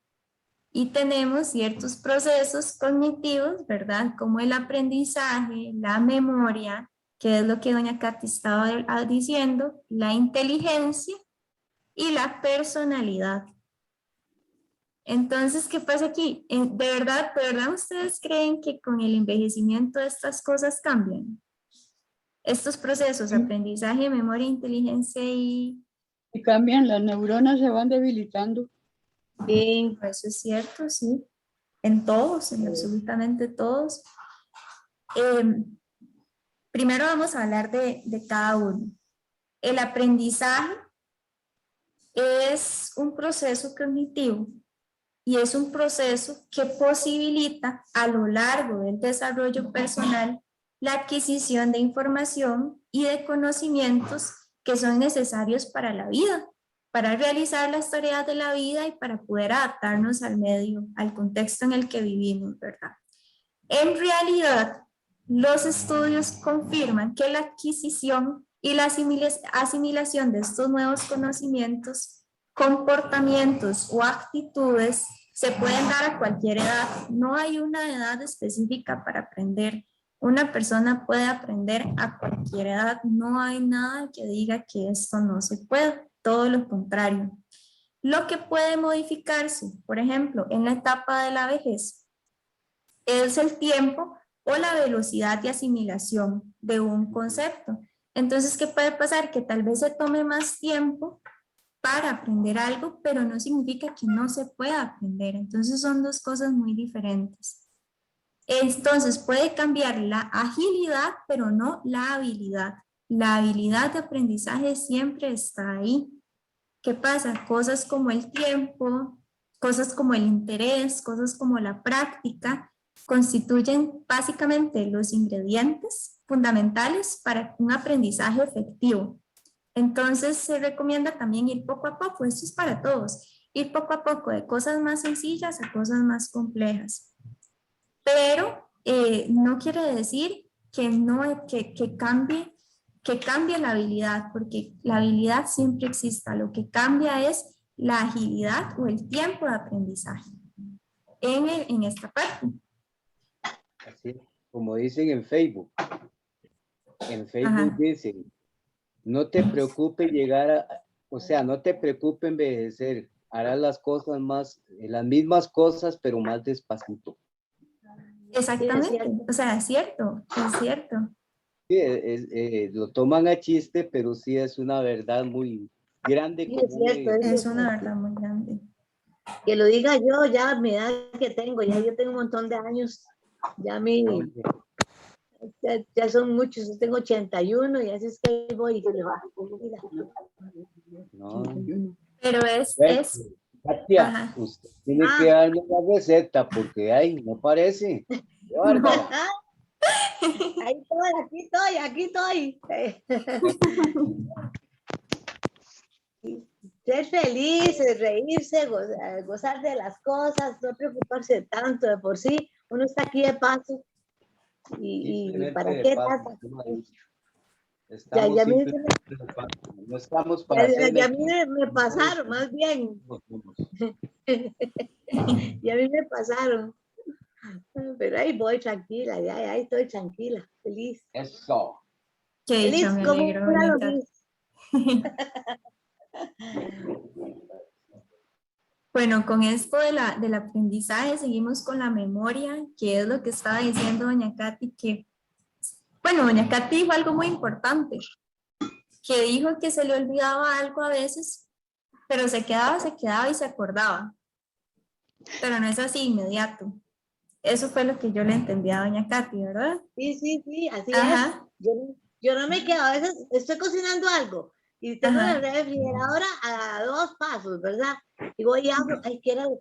Speaker 1: Y tenemos ciertos procesos cognitivos, ¿verdad? Como el aprendizaje, la memoria, que es lo que doña Katy estaba diciendo, la inteligencia y la personalidad. Entonces, ¿qué pasa aquí? ¿De verdad ustedes creen que con el envejecimiento estas cosas cambian? Estos procesos, aprendizaje, memoria, inteligencia y...
Speaker 3: Y cambian, las neuronas se van debilitando.
Speaker 2: Sí.
Speaker 1: Eso es cierto, sí. En todos, en absolutamente todos. Primero vamos a hablar de cada uno. El aprendizaje es un proceso cognitivo y es un proceso que posibilita a lo largo del desarrollo personal la adquisición de información y de conocimientos que son necesarios para la vida, para realizar las tareas de la vida y para poder adaptarnos al medio, al contexto en el que vivimos, ¿verdad? En realidad, los estudios confirman que la adquisición y la asimilación de estos nuevos conocimientos, comportamientos o actitudes se pueden dar a cualquier edad. No hay una edad específica para aprender. Una persona puede aprender a cualquier edad. No hay nada que diga que esto no se puede. Todo lo contrario. Lo que puede modificarse, por ejemplo, en la etapa de la vejez, es el tiempo o la velocidad de asimilación de un concepto. Entonces, ¿qué puede pasar? Que tal vez se tome más tiempo para aprender algo, pero no significa que no se pueda aprender. Entonces, son dos cosas muy diferentes. Entonces, puede cambiar la agilidad, pero no la habilidad. La habilidad de aprendizaje siempre está ahí. ¿Qué pasa? Cosas como el tiempo, cosas como el interés, cosas como la práctica, constituyen básicamente los ingredientes fundamentales para un aprendizaje efectivo. Entonces se recomienda también ir poco a poco, esto es para todos, ir poco a poco de cosas más sencillas a cosas más complejas. Pero no quiere decir que, no, que cambie la habilidad, porque la habilidad siempre existe. Lo que cambia es la agilidad o el tiempo de aprendizaje en esta parte.
Speaker 4: Así, como dicen en Facebook, en Facebook
Speaker 1: Ajá.
Speaker 4: dice, no te preocupes llegar a, o sea, no te preocupes envejecer, harás las cosas más, las mismas cosas, pero más despacito.
Speaker 1: Exactamente,
Speaker 2: cierto.
Speaker 1: o sea, es cierto, es cierto.
Speaker 4: Sí, lo toman a chiste, pero sí es una verdad muy grande.
Speaker 2: Sí, es
Speaker 4: Como
Speaker 2: cierto,
Speaker 1: Es
Speaker 2: eso.
Speaker 1: una verdad muy grande.
Speaker 2: Que lo diga yo, ya a mi edad que tengo, ya yo tengo un montón de años, ya ya son muchos, yo tengo 81 y así es que ahí voy y se le va. Mira.
Speaker 4: No.
Speaker 1: Pero es,
Speaker 4: Katia,
Speaker 1: ajá.
Speaker 4: usted tiene que
Speaker 2: Ah,
Speaker 4: darme la receta porque ahí no parece. Qué bárbara.
Speaker 2: ahí estoy, aquí estoy. Ser feliz, reírse, gozar de las cosas, no preocuparse tanto de por sí. Uno está aquí de paso y
Speaker 4: Simplemente
Speaker 2: ¿para
Speaker 4: de
Speaker 2: qué
Speaker 4: paso,
Speaker 2: tanta?
Speaker 4: como ha dicho.
Speaker 2: Ya,
Speaker 4: Estamos simplemente de paso. No estamos para hacer
Speaker 2: ya a mí
Speaker 4: aquí.
Speaker 2: me pasaron, más bien. Y a mí me pasaron. Pero ahí voy tranquila, ya estoy tranquila, feliz.
Speaker 4: Eso.
Speaker 1: Qué dicho,
Speaker 2: Feliz
Speaker 1: me
Speaker 2: como
Speaker 1: alegro,
Speaker 2: una
Speaker 1: doña Kat.
Speaker 2: lombriz.
Speaker 1: Bueno, con esto del aprendizaje seguimos con la memoria, que es lo que estaba diciendo doña Katy, que, bueno, doña Katy dijo algo muy importante, que dijo que se le olvidaba algo a veces, pero se quedaba y se acordaba, pero no es así inmediato. Eso fue lo que yo le entendí a doña Katy, ¿verdad?
Speaker 2: Sí, así es.
Speaker 1: Ajá,
Speaker 2: Yo no me quedo, a veces estoy cocinando algo y tengo la
Speaker 1: ajá,
Speaker 2: refrigeradora a 2 pasos, ¿verdad? Y voy y abro, ay, ¿qué era lo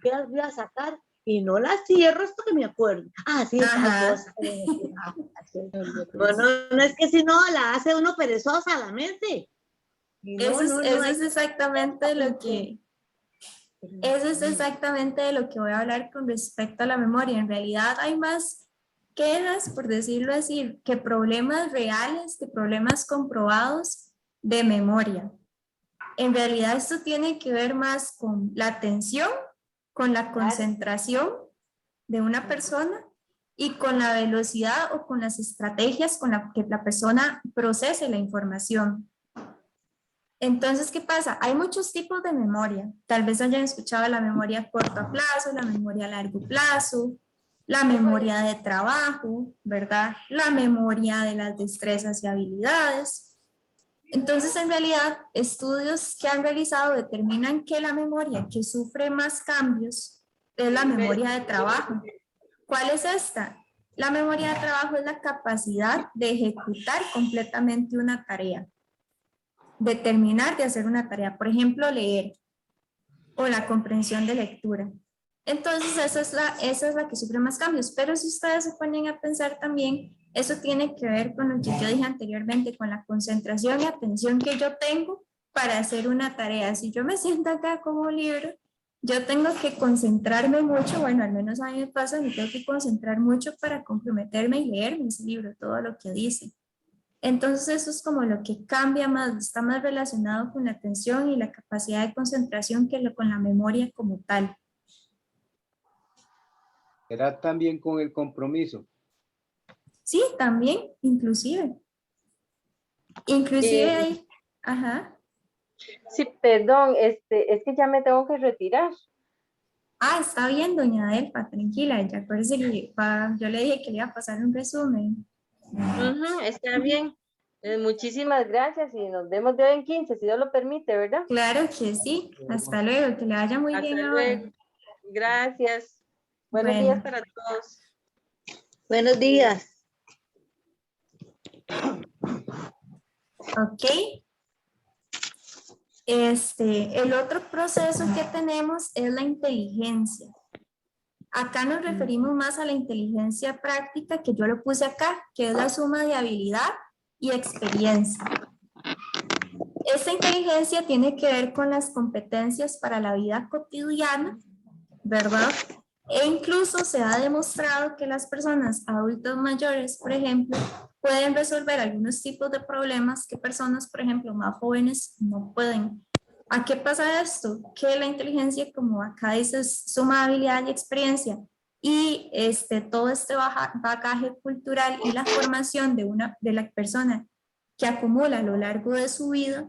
Speaker 2: que iba a sacar? Y no la cierro hasta que me acuerdo. Ah, sí, tal
Speaker 1: ajá.
Speaker 2: cosa. Bueno, no es que si no, la hace uno perezosa la mente. Y
Speaker 1: Eso
Speaker 2: hay
Speaker 1: es exactamente lo
Speaker 2: que...
Speaker 1: que, eso es exactamente de lo que voy a hablar con respecto a la memoria. En realidad hay más quejas, por decirlo así, que problemas reales, que problemas comprobados de memoria. En realidad esto tiene que ver más con la atención, con la concentración de una persona y con la velocidad o con las estrategias con las que la persona procese la información. Entonces, ¿qué pasa? Hay muchos tipos de memoria. Tal vez hayan escuchado la memoria a corto plazo, la memoria a largo plazo, la memoria de trabajo, ¿verdad? La memoria de las destrezas y habilidades. Entonces, en realidad, estudios que han realizado determinan que la memoria que sufre más cambios es la memoria de trabajo. ¿Cuál es esta? La memoria de trabajo es la capacidad de ejecutar completamente una tarea, de terminar de hacer una tarea, por ejemplo, leer o la comprensión de lectura. Entonces, esa es la que sufre más cambios, pero si ustedes se ponen a pensar también, eso tiene que ver con lo que yo dije anteriormente, con la concentración y atención que yo tengo para hacer una tarea. Si yo me siento acá como un libro, yo tengo que concentrarme mucho, bueno, al menos a mí me pasa, me tengo que concentrar mucho para comprometerme y leerme ese libro, todo lo que dice. Entonces eso es como lo que cambia más, está más relacionado con la atención y la capacidad de concentración que con la memoria como tal.
Speaker 4: Era también con el compromiso.
Speaker 1: Sí, también, inclusive. Inclusive
Speaker 5: Eh,
Speaker 1: hay, ajá.
Speaker 5: sí, perdón, es que ya me tengo que retirar.
Speaker 1: Ah, está bien, doña Delfa, tranquila, ya acuérdese que yo le dije que le iba a pasar un resumen.
Speaker 5: Ujú, está bien. Muchísimas gracias y nos vemos de hoy en 15, si Dios lo permite, ¿verdad?
Speaker 1: Claro que sí, hasta luego, que le vaya muy
Speaker 5: Hasta
Speaker 1: bien ahora.
Speaker 5: luego. Gracias. Buenos días
Speaker 1: Bueno,
Speaker 5: para todos.
Speaker 2: Buenos días.
Speaker 1: ok. El otro proceso que tenemos es la inteligencia. Acá nos referimos más a la inteligencia práctica, que yo lo puse acá, que es la suma de habilidad y experiencia. Esta inteligencia tiene que ver con las competencias para la vida cotidiana, ¿verdad? E incluso se ha demostrado que las personas adultas mayores, por ejemplo, pueden resolver algunos tipos de problemas que personas, por ejemplo, más jóvenes no pueden. ¿A qué pasa esto? Que la inteligencia, como acá dice, suma habilidad y experiencia, y todo este bagaje cultural y la formación de la persona que acumula a lo largo de su vida,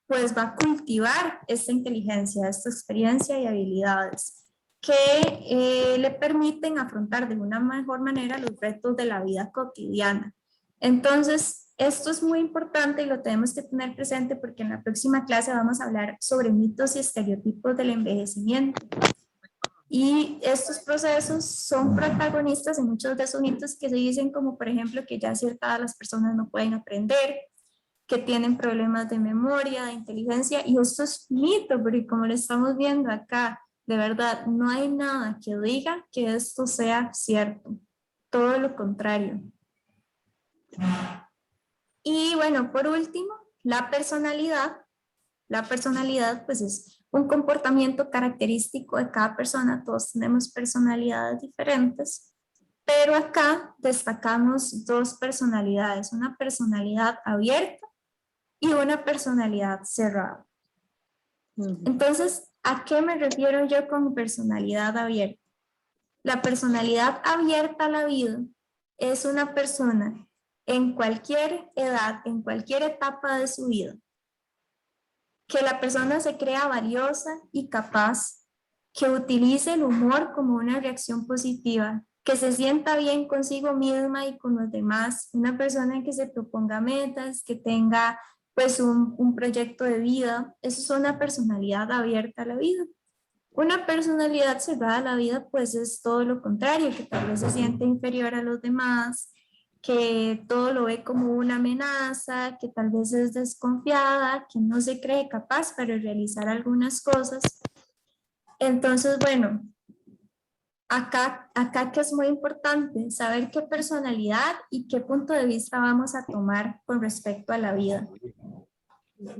Speaker 1: pues va a cultivar esta inteligencia, esta experiencia y habilidades que le permiten afrontar de una mejor manera los retos de la vida cotidiana. Entonces, esto es muy importante y lo tenemos que tener presente porque en la próxima clase vamos a hablar sobre mitos y estereotipos del envejecimiento. Y estos procesos son protagonistas en muchos de esos mitos que se dicen, como por ejemplo que ya a cierta edad las personas no pueden aprender, que tienen problemas de memoria, de inteligencia, y esto es mito, porque como lo estamos viendo acá, de verdad, no hay nada que diga que esto sea cierto, todo lo contrario. Y bueno, por último, la personalidad. La personalidad, pues, es un comportamiento característico de cada persona. Todos tenemos personalidades diferentes, pero acá destacamos dos personalidades, una personalidad abierta y una personalidad cerrada. Entonces, ¿a qué me refiero yo con personalidad abierta? La personalidad abierta a la vida es una persona en cualquier edad, en cualquier etapa de su vida, que la persona se crea valiosa y capaz, que utilice el humor como una reacción positiva, que se sienta bien consigo misma y con los demás, una persona que se proponga metas, que tenga pues un proyecto de vida. Eso es una personalidad abierta a la vida. Una personalidad cerrada a la vida pues es todo lo contrario, que tal vez se siente inferior a los demás, que todo lo ve como una amenaza, que tal vez es desconfiada, que no se cree capaz para realizar algunas cosas. Entonces, bueno, acá que es muy importante saber qué personalidad y qué punto de vista vamos a tomar con respecto a la vida.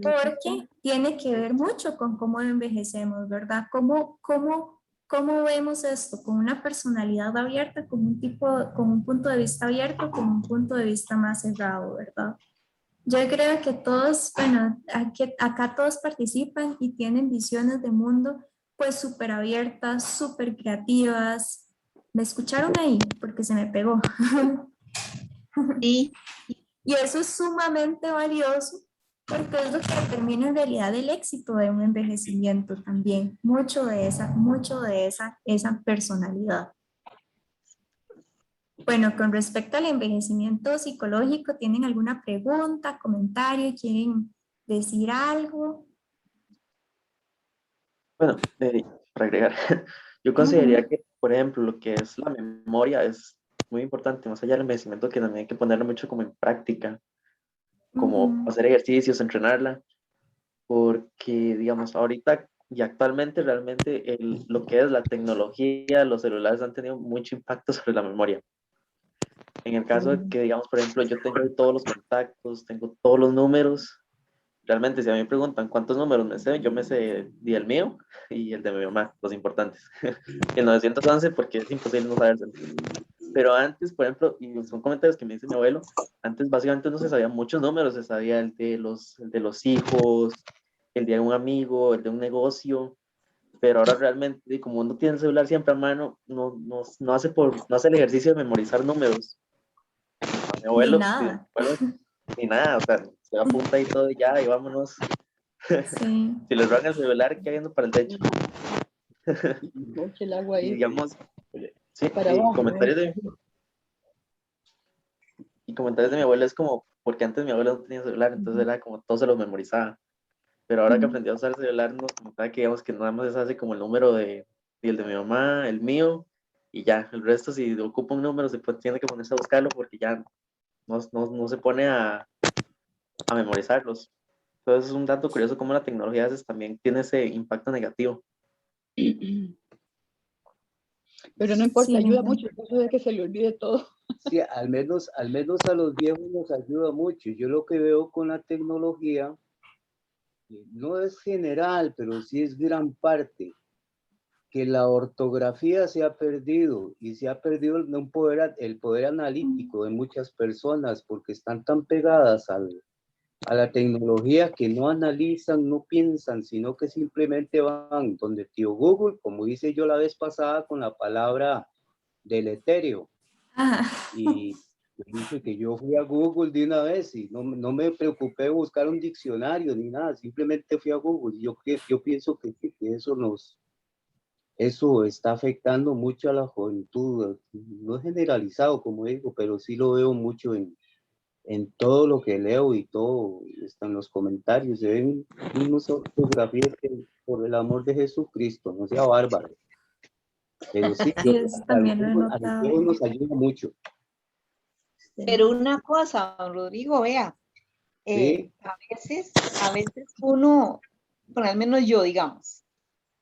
Speaker 1: Porque tiene que ver mucho con cómo envejecemos, ¿verdad? ¿Cómo vemos esto? ¿Con una personalidad abierta, con un punto de vista abierto, con un punto de vista más cerrado, ¿verdad? Yo creo que todos, bueno, acá todos participan y tienen visiones de mundo pues súper abiertas, súper creativas. ¿Me escucharon ahí? Porque se me pegó.
Speaker 2: Sí.
Speaker 1: Y eso es sumamente valioso porque es lo que determina en realidad el éxito de un envejecimiento también, mucho de esa personalidad. Bueno, con respecto al envejecimiento psicológico, ¿tienen alguna pregunta, comentario? ¿Quieren decir algo?
Speaker 6: Bueno, para agregar, yo consideraría que, por ejemplo, lo que es la memoria es muy importante, más allá del envejecimiento, que también hay que ponerlo mucho como en práctica, como hacer ejercicios, entrenarla, porque, digamos, ahorita y actualmente realmente lo que es la tecnología, los celulares han tenido mucho impacto sobre la memoria. En el caso de que, digamos, por ejemplo, yo tengo todos los contactos, tengo todos los números. Realmente, si a mí me preguntan cuántos números me sé, yo me sé el mío y el de mi mamá, los importantes. El 911 porque es imposible no saberse. Pero antes, por ejemplo, y son comentarios que me dice mi abuelo, antes básicamente no se sabían muchos números, se sabía el de los hijos, el de un amigo, el de un negocio, pero ahora realmente, como uno tiene el celular siempre a mano, no hace el ejercicio de memorizar números. Mi
Speaker 1: Ni
Speaker 6: abuelo,
Speaker 1: nada.
Speaker 6: ni nada, o sea, se apunta y todo y ya, y vámonos.
Speaker 1: Sí.
Speaker 6: Si les roban el celular, cayendo para el techo.
Speaker 3: Eche el agua
Speaker 6: Y
Speaker 3: ahí
Speaker 6: digamos, sí,
Speaker 3: para
Speaker 6: y
Speaker 3: abajo.
Speaker 6: comentarios de mi abuelo es como, porque antes mi abuelo no tenía celular, entonces era como todo se lo memorizaba. Pero ahora que aprendió a usar el celular, nos comentaba que digamos que nada más se hace como el número y el de mi mamá, el mío, y ya, el resto si ocupa un número tiene que ponerse a buscarlo porque ya no se pone a memorizarlos. Entonces es un dato curioso cómo la tecnología a veces también tiene ese impacto negativo.
Speaker 3: Pero no importa,
Speaker 1: Sí, me
Speaker 3: ayuda
Speaker 1: encanta.
Speaker 3: mucho el caso de que se le olvide todo.
Speaker 4: Sí, al menos a los viejos nos ayuda mucho. Yo lo que veo con la tecnología, no es general, pero sí es gran parte, que la ortografía se ha perdido y se ha perdido el poder analítico de muchas personas porque están tan pegadas a la tecnología que no analizan, no piensan, sino que simplemente van donde tío Google, como hice yo la vez pasada con la palabra deletreo.
Speaker 1: Ajá.
Speaker 4: Y dice que yo fui a Google de una vez y no me preocupé de buscar un diccionario ni nada, simplemente fui a Google. Yo pienso que eso está afectando mucho a la juventud. No es generalizado, como digo, pero sí lo veo mucho en todo lo que leo y todo, están los comentarios, se ven unas fotografías que, por el amor de Jesucristo, no sea bárbaro. Pero sí,
Speaker 1: Sí, eso también lo he
Speaker 4: a los
Speaker 1: notado.
Speaker 4: viejos nos ayuda mucho.
Speaker 2: Pero una cosa, don Rodrigo, vea,
Speaker 4: Sí,
Speaker 2: a veces uno, bueno, al menos yo, digamos,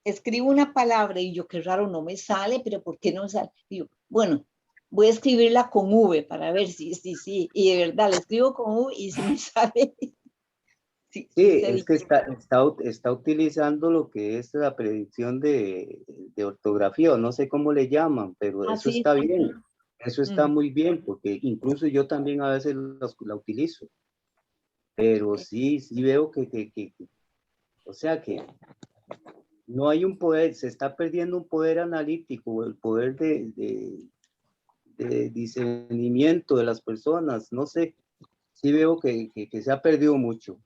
Speaker 2: escribo una palabra y yo, qué raro, no me sale, pero ¿por qué no me sale? Y yo, bueno, voy a escribirla con V para ver sí, y de verdad, la escribo con V y sí me sale. Sí,
Speaker 4: sí,
Speaker 2: se
Speaker 4: es que está utilizando lo que es la predicción de ortografía, o no sé cómo le llaman, pero eso
Speaker 2: así.
Speaker 4: está bien, eso está
Speaker 2: Mm.
Speaker 4: muy bien, porque incluso yo también a veces la utilizo, pero sí veo o sea que no hay un poder, se está perdiendo un poder analítico, el poder de discernimiento de las personas, no sé, sí veo que se ha perdido mucho.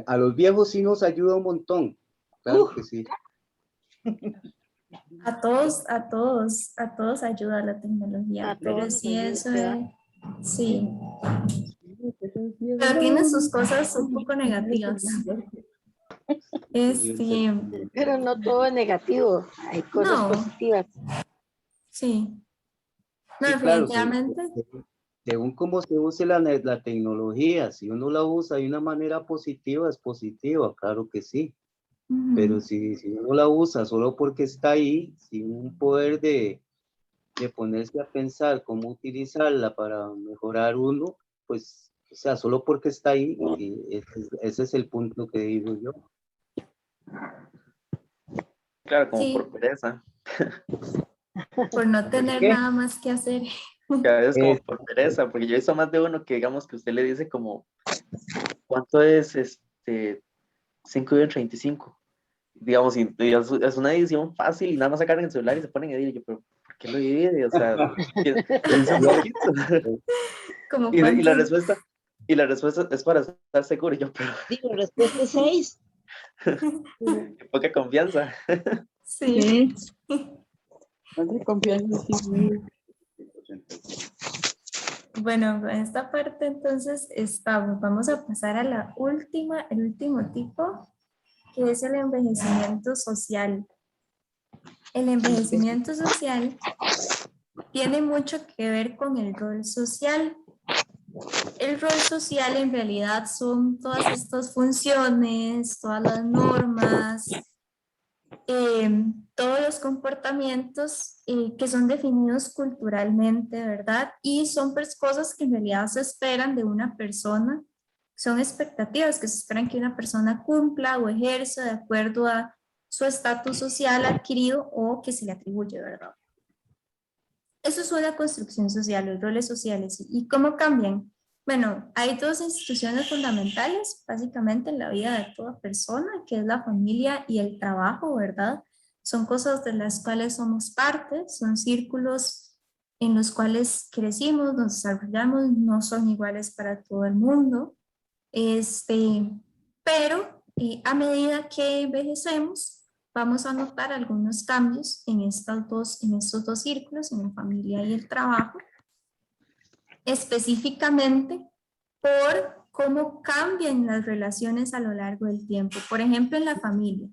Speaker 4: A los viejos sí nos ayuda un montón, claro que sí.
Speaker 1: A todos ayuda la tecnología,
Speaker 3: A
Speaker 1: pero
Speaker 3: todos nos
Speaker 1: sí,
Speaker 3: ayuda,
Speaker 1: eso
Speaker 3: ¿verdad?
Speaker 1: es, sí, pero tiene sus cosas un poco negativas. Este,
Speaker 3: Pero no todo es negativo, hay cosas
Speaker 1: no,
Speaker 3: positivas.
Speaker 1: sí, no,
Speaker 4: Sí, claro,
Speaker 1: definitivamente,
Speaker 4: según cómo se use la tecnología, si uno la usa de una manera positiva, es positiva, claro que sí. Pero
Speaker 1: ujú,
Speaker 4: si uno la usa solo porque está ahí, sin un poder de ponerse a pensar cómo utilizarla para mejorar uno, pues, o sea, solo porque está ahí, ese es el punto que digo yo.
Speaker 6: Claro, como por
Speaker 1: sí,
Speaker 6: pereza.
Speaker 1: por no
Speaker 4: ¿Por
Speaker 1: tener
Speaker 4: qué?
Speaker 1: nada más que hacer.
Speaker 6: Que a veces como
Speaker 4: Eh,
Speaker 6: por pereza, porque yo he visto más de uno que digamos que usted le dice como, ¿cuánto es 5 y 35? Digamos, y es una edición fácil y nada más sacar en el celular y se ponen a editar. Y yo, pero ¿por qué lo divide? O sea, piensa un
Speaker 4: es
Speaker 6: poquito.
Speaker 1: Como
Speaker 6: Y
Speaker 1: cuántos,
Speaker 6: la respuesta es para estar seguro. Y yo, pero
Speaker 2: Digo, respuesta es 6.
Speaker 6: qué poca confianza.
Speaker 1: sí.
Speaker 3: No te confías en ti mismo.
Speaker 1: Bueno, en esta parte entonces vamos a pasar a el último tipo, que es el envejecimiento social. El envejecimiento social tiene mucho que ver con el rol social. El rol social en realidad son todas estas funciones, todas las normas, todos los comportamientos que son definidos culturalmente, ¿verdad? Y son cosas que en realidad se esperan de una persona, son expectativas que se esperan que una persona cumpla o ejerza de acuerdo a su estatus social adquirido o que se le atribuye, ¿verdad? Eso es una construcción social, los roles sociales. ¿Y cómo cambian? Bueno, hay dos instituciones fundamentales, básicamente en la vida de toda persona, que es la familia y el trabajo, ¿verdad? Son cosas de las cuales somos parte, son círculos en los cuales crecimos, nos desarrollamos, no son iguales para todo el mundo. Pero a medida que envejecemos, vamos a notar algunos cambios en estos dos círculos, en la familia y el trabajo, específicamente por cómo cambian las relaciones a lo largo del tiempo. Por ejemplo, en la familia.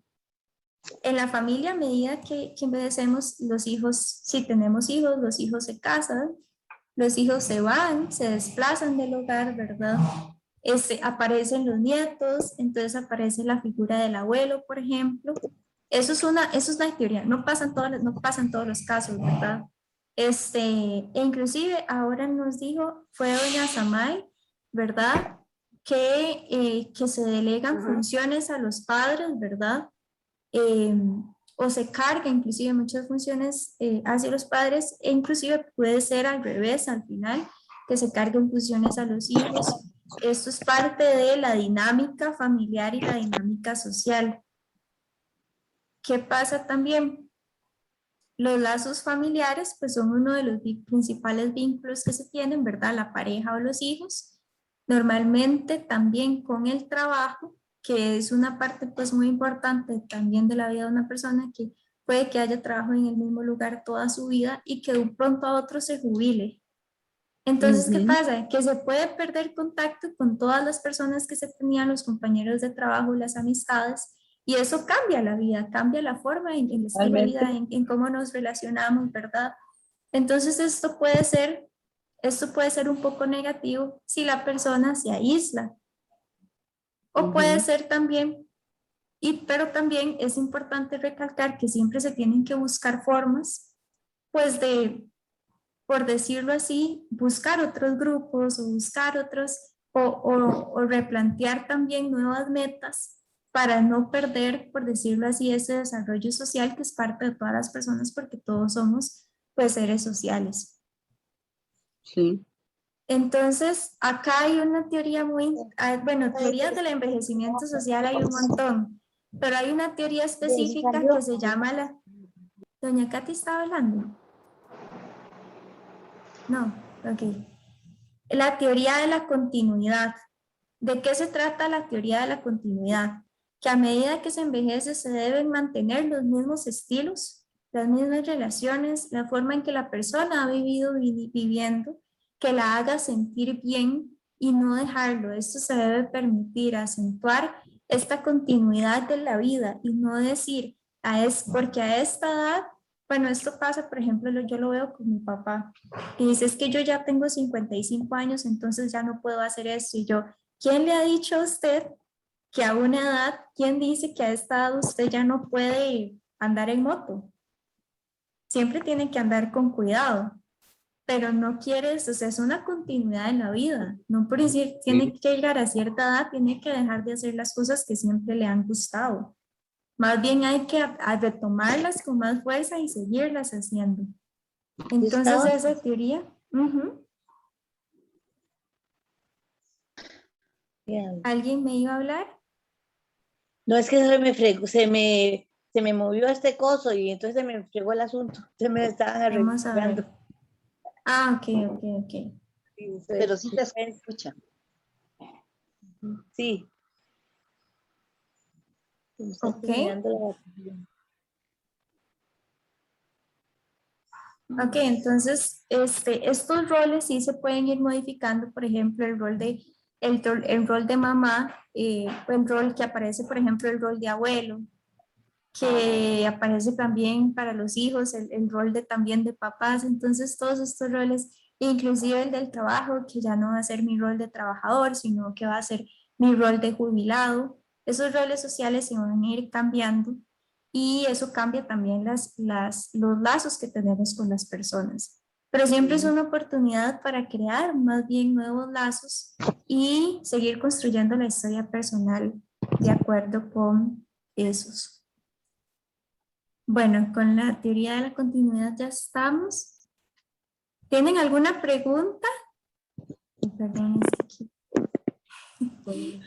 Speaker 1: En la familia, a medida que envejecemos, los hijos, si tenemos hijos, los hijos se casan, los hijos se van, se desplazan del hogar, ¿verdad? Aparecen los nietos, entonces aparece la figura del abuelo, por ejemplo. Eso es una teoría, no pasan todos los casos, ¿verdad? E inclusive ahora nos dijo, fue doña Samay, ¿verdad? Que se delegan funciones a los padres, ¿verdad? Eh, o se carga inclusive muchas funciones hacia los padres, e inclusive puede ser al revés al final, que se carguen funciones a los hijos. Esto es parte de la dinámica familiar y la dinámica social. ¿Qué pasa también? Los lazos familiares pues son uno de los principales vínculos que se tienen, ¿verdad? La pareja o los hijos. Normalmente también con el trabajo, que es una parte pues muy importante también de la vida de una persona, que puede que haya trabajo en el mismo lugar toda su vida y que de un pronto a otro se jubile. Entonces, ¿qué
Speaker 3: Ujú.
Speaker 1: pasa? Que se puede perder contacto con todas las personas que se tenían, los compañeros de trabajo, las amistades, y eso cambia la vida, cambia la forma en el estilo de vida,
Speaker 3: Realmente,
Speaker 1: en cómo nos relacionamos, ¿verdad? Entonces, esto puede ser un poco negativo si la persona se aísla, o puede
Speaker 3: ujú,
Speaker 1: ser también, pero también es importante recalcar que siempre se tienen que buscar formas, pues de, por decirlo así, buscar otros grupos o buscar otros, o replantear también nuevas metas para no perder, por decirlo así, ese desarrollo social que es parte de todas las personas porque todos somos pues seres sociales.
Speaker 3: sí.
Speaker 1: Entonces, acá hay una teoría bueno, teorías del envejecimiento social hay un montón, pero hay una teoría específica que se llama Doña Katy estaba hablando. No, ok. La teoría de la continuidad. ¿De qué se trata la teoría de la continuidad? Que a medida que se envejece se deben mantener los mismos estilos, las mismas relaciones, la forma en que la persona ha vivido viviendo, que la haga sentir bien y no dejarlo. Esto se debe permitir acentuar esta continuidad de la vida y no decir, porque a esta edad, bueno, esto pasa, por ejemplo, yo lo veo con mi papá, y dice, es que yo ya tengo 55 años, entonces ya no puedo hacer esto, y yo, ¿quién le ha dicho a usted que a una edad, quién dice que a esta edad usted ya no puede andar en moto? Siempre tiene que andar con cuidado, pero no quieres, o sea, es una continuidad en la vida. No por decir, tiene
Speaker 4: Sí,
Speaker 1: que llegar a cierta edad, tiene que dejar de hacer las cosas que siempre le han gustado. Más bien hay que retomarlas con más fuerza y seguirlas haciendo.
Speaker 2: Yo
Speaker 1: Entonces,
Speaker 2: estaba,
Speaker 1: esa teoría, ¿alguien me iba a hablar?
Speaker 2: no es que se me fregó, se me movió este coso y entonces se me fregó el asunto. Se me estaban
Speaker 1: Vamos a ver.
Speaker 2: arreglando.
Speaker 1: Ah, ok, ok, ok.
Speaker 7: Pero sí te escucha.
Speaker 2: Sí, me está
Speaker 1: Ok,
Speaker 2: terminando la batería.
Speaker 1: ok, entonces estos roles sí se pueden ir modificando, por ejemplo, el rol de mamá, el rol que aparece, por ejemplo, el rol de abuelo, que aparece también para los hijos, el rol también de papás, entonces todos estos roles, inclusive el del trabajo, que ya no va a ser mi rol de trabajador, sino que va a ser mi rol de jubilado, esos roles sociales se van a ir cambiando y eso cambia también los lazos que tenemos con las personas. Pero siempre es una oportunidad para crear más bien nuevos lazos y seguir construyendo la historia personal de acuerdo con esos. Bueno, con la teoría de la continuidad ya estamos. ¿Tienen alguna pregunta? Perdón,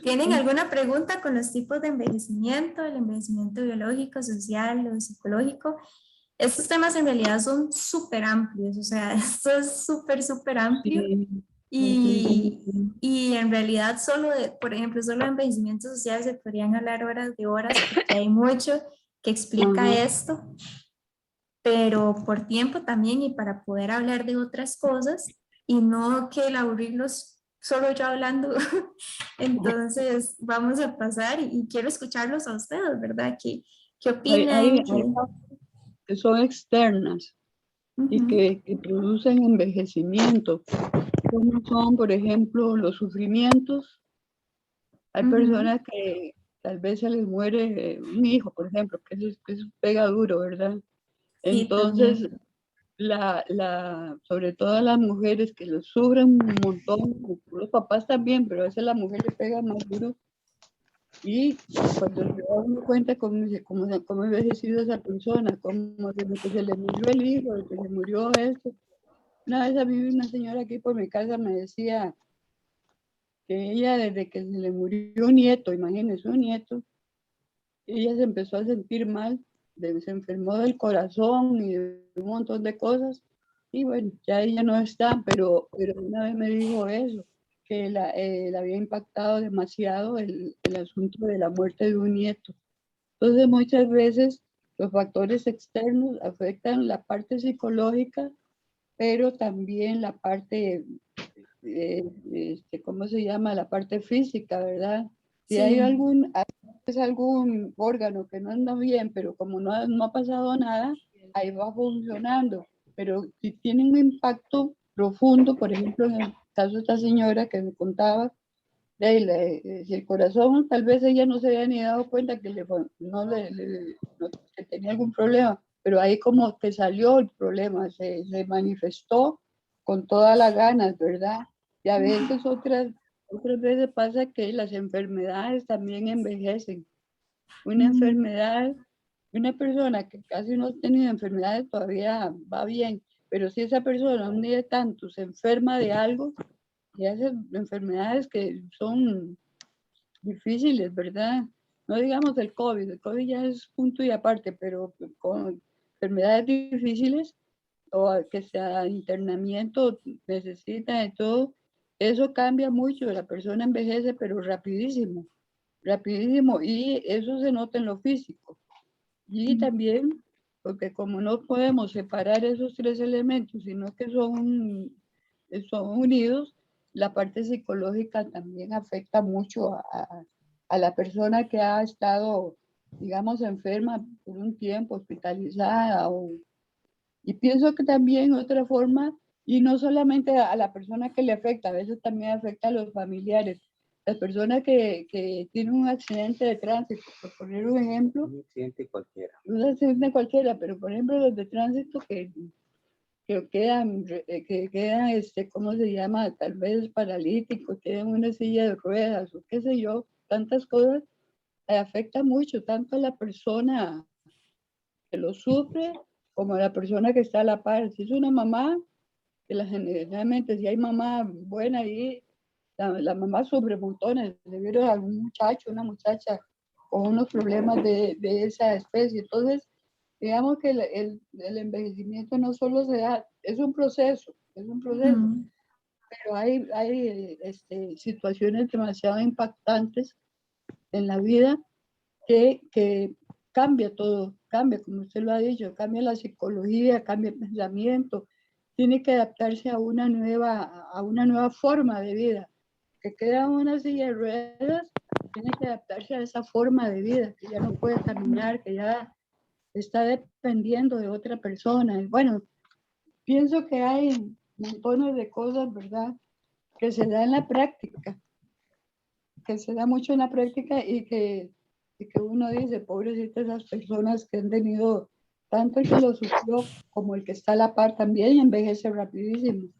Speaker 1: ¿Tienen alguna pregunta con los tipos de envejecimiento, el envejecimiento biológico, social o psicológico? Estos temas en realidad son súper amplios, o sea, esto es súper, súper amplio
Speaker 3: Sí,
Speaker 1: y, y en realidad por ejemplo, solo de envejecimiento social se podrían hablar horas de horas porque hay mucho que explica
Speaker 3: ajá.
Speaker 1: esto, pero por tiempo también y para poder hablar de otras cosas y no que el aburrirlos solo yo hablando. Entonces vamos a pasar y quiero escucharlos a ustedes, ¿verdad? ¿Qué
Speaker 3: Hay
Speaker 1: opinan?
Speaker 3: causas que son externas y
Speaker 1: Ujú,
Speaker 3: que producen envejecimiento, como son, por ejemplo, los sufrimientos. Hay
Speaker 1: ujú,
Speaker 3: personas que tal vez se les muere un hijo, por ejemplo, que eso pega duro, ¿verdad?
Speaker 1: sí,
Speaker 3: Entonces,
Speaker 1: también.
Speaker 3: sobre todo las mujeres que lo sufren un montón, los papás también, pero a veces la mujer le pega más duro. Y cuando se da uno cuenta cómo ha envejecido esa persona, cómo desde que se le murió el hijo, desde que se murió esto. Una vez a mí una señora aquí por mi casa me decía que ella desde que se le murió un nieto, imagínense un nieto, ella se empezó a sentir mal se enfermó del corazón y de un montón de cosas. Y bueno, ya ella no está, pero una vez me dijo eso, que le había impactado demasiado el asunto de la muerte de un nieto. Entonces, muchas veces los factores externos afectan la parte psicológica, pero también la parte, ¿cómo se llama? La parte física, ¿verdad? Si hay
Speaker 1: Sí.
Speaker 3: algún órgano que no anda bien, pero como no ha pasado nada, ahí va funcionando. Pero si tiene un impacto profundo, por ejemplo, en el caso de esta señora que me contaba, si el corazón, tal vez ella no se había ni dado cuenta que, que tenía algún problema, pero ahí como que salió el problema, se manifestó con todas las ganas, ¿verdad? Y a veces otras veces pasa que las enfermedades también envejecen. Una enfermedad, una persona que casi no ha tenido enfermedades todavía va bien, pero si esa persona un día tanto se enferma de algo, y hace enfermedades que son difíciles, ¿verdad? No digamos el COVID ya es punto y aparte, pero con enfermedades difíciles o que sea internamiento necesita de todo, eso cambia mucho, la persona envejece, pero rapidísimo, rapidísimo, y eso se nota en lo físico. Y también, porque como no podemos separar esos tres elementos, sino que son unidos, la parte psicológica también afecta mucho a la persona que ha estado, digamos, enferma por un tiempo, hospitalizada. Y pienso que también otra forma, y no solamente a la persona que le afecta, a veces también afecta a los familiares. Las personas que tienen un accidente de tránsito, por poner un ejemplo.
Speaker 4: Un accidente cualquiera.
Speaker 3: Un accidente cualquiera, pero por ejemplo los de tránsito que quedan, ¿cómo se llama? Tal vez paralíticos, quedan en una silla de ruedas o qué sé yo, tantas cosas, afecta mucho tanto a la persona que lo sufre como a la persona que está a la par. Si es una mamá, que generalmente si hay mamá buena ahí, la mamá sufre montones, debido a algún muchacho, una muchacha con unos problemas de esa especie. Entonces, digamos que el envejecimiento no solo se da, es un proceso, pero hay situaciones demasiado impactantes en la vida que cambia todo, cambia, como usted lo ha dicho, cambia la psicología, cambia el pensamiento, tiene que adaptarse a una nueva forma de vida. Que queda en una silla de ruedas, tiene que adaptarse a esa forma de vida, que ya no puede caminar, que ya está dependiendo de otra persona. Bueno, pienso que hay montones de cosas, ¿verdad? Que se da en la práctica, que se da mucho en la práctica y que uno dice, pobrecitas esas personas que han tenido tanto el que lo sufrió como el que está a la par también y envejece rapidísimo.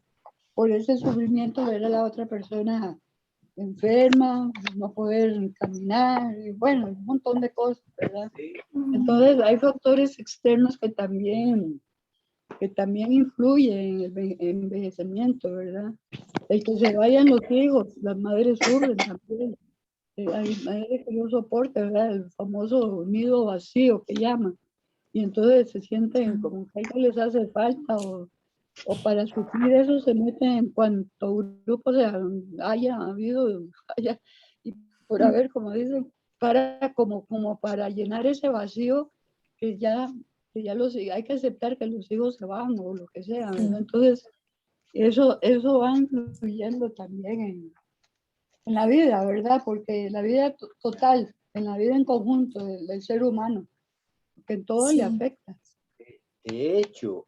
Speaker 3: Por ese sufrimiento ver a la otra persona enferma, no poder caminar, y bueno, un montón de cosas, ¿verdad? Entonces hay factores externos que también influyen en el envejecimiento, ¿verdad? El que se vayan los hijos, las madres sufren también. Hay madres que no soportan, ¿verdad? El famoso nido vacío que llaman. Y entonces se sienten como que algo les hace falta o para suplir eso se meten en cuanto grupo haya habido, y por haber, como dicen, como para llenar ese vacío que ya hay que aceptar que los hijos se van o lo que sea, ¿verdad? Entonces, eso va influyendo también en la vida, ¿verdad? Porque la vida total, en la vida en conjunto del ser humano, que en todo le afecta.
Speaker 4: De hecho,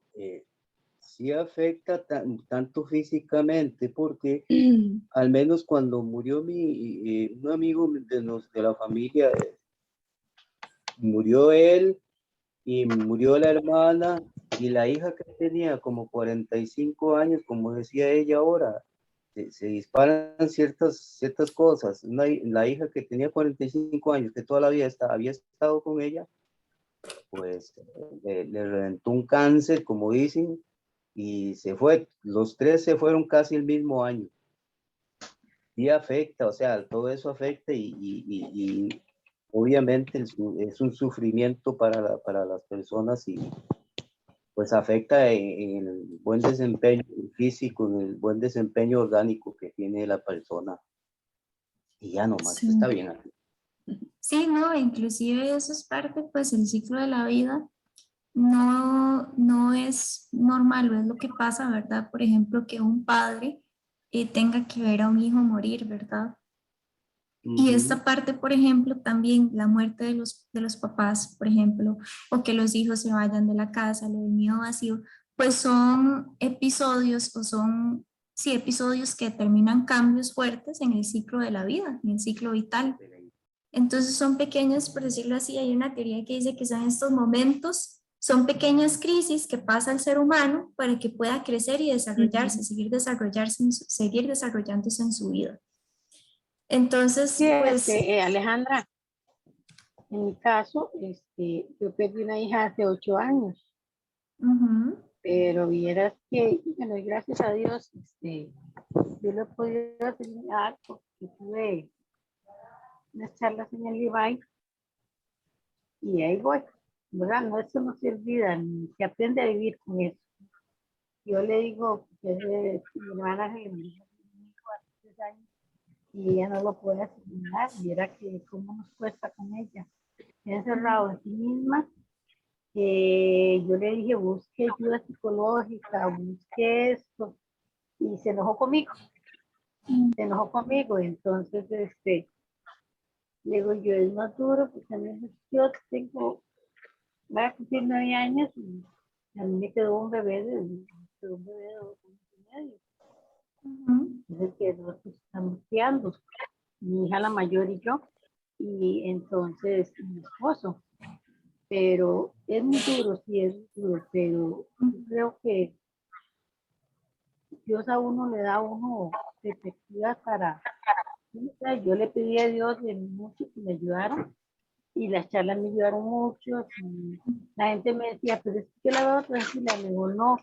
Speaker 4: sí afecta tanto físicamente porque al menos cuando murió un amigo de la familia, murió él y murió la hermana y la hija que tenía como 45 años, como decía ella ahora, se disparan ciertas cosas. La hija que tenía 45 años, que toda la vida había estado con ella, pues le reventó un cáncer, como dicen, y se fue. Los tres se fueron casi el mismo año. Y afecta, o sea, todo eso afecta y obviamente es un sufrimiento para las personas y pues afecta en el buen desempeño físico, en el buen desempeño orgánico que tiene la persona. Y ya nomás
Speaker 1: Sí.
Speaker 4: está bien así.
Speaker 1: Sí, no, inclusive eso es parte, pues el ciclo de la vida no es normal, o es lo que pasa, ¿verdad? Por ejemplo, que un padre tenga que ver a un hijo morir, ¿verdad? Y esta parte, por ejemplo, también la muerte de los papás, por ejemplo, o que los hijos se vayan de la casa, lo del nido vacío, pues son episodios o son, sí, episodios que determinan cambios fuertes en el ciclo de la vida, en el ciclo vital. Entonces son pequeños, por decirlo así, hay una teoría que dice que son estos momentos, son pequeñas crisis que pasa el ser humano para que pueda crecer y desarrollarse, seguir desarrollándose en su vida. Entonces,
Speaker 8: Sí,
Speaker 1: pues...
Speaker 8: Alejandra, en mi caso, yo perdí una hija hace 8 años, pero vieras que, bueno, y gracias a Dios, yo lo he podido terminar porque tuve unas charlas en el IBAI y ahí voy, ¿verdad? No, eso no se olvida, ni se aprende a vivir con eso. Yo le digo, que mi hermana se le murió hace 3 años y ella no lo puede asimilar, y era que cómo nos cuesta con ella. Se ha encerrado en sí misma. Yo le dije, busque ayuda psicológica, busque esto, y se enojó conmigo. Entonces, le digo yo, es más duro, porque a mí yo voy a cumplir 9 años, y a mí me quedó un bebé de 2 años y medio. Es el que nosotros estamos criando, mi hija la mayor y yo, y entonces mi esposo. Pero es muy duro, sí, es duro, pero yo creo que Dios a uno le da a uno perspectivas para... Yo le pedí a Dios de mucho que me ayudara, y las charlas me ayudaron mucho. Y la gente me decía, pero es que yo la veo tranquila. Le digo, no,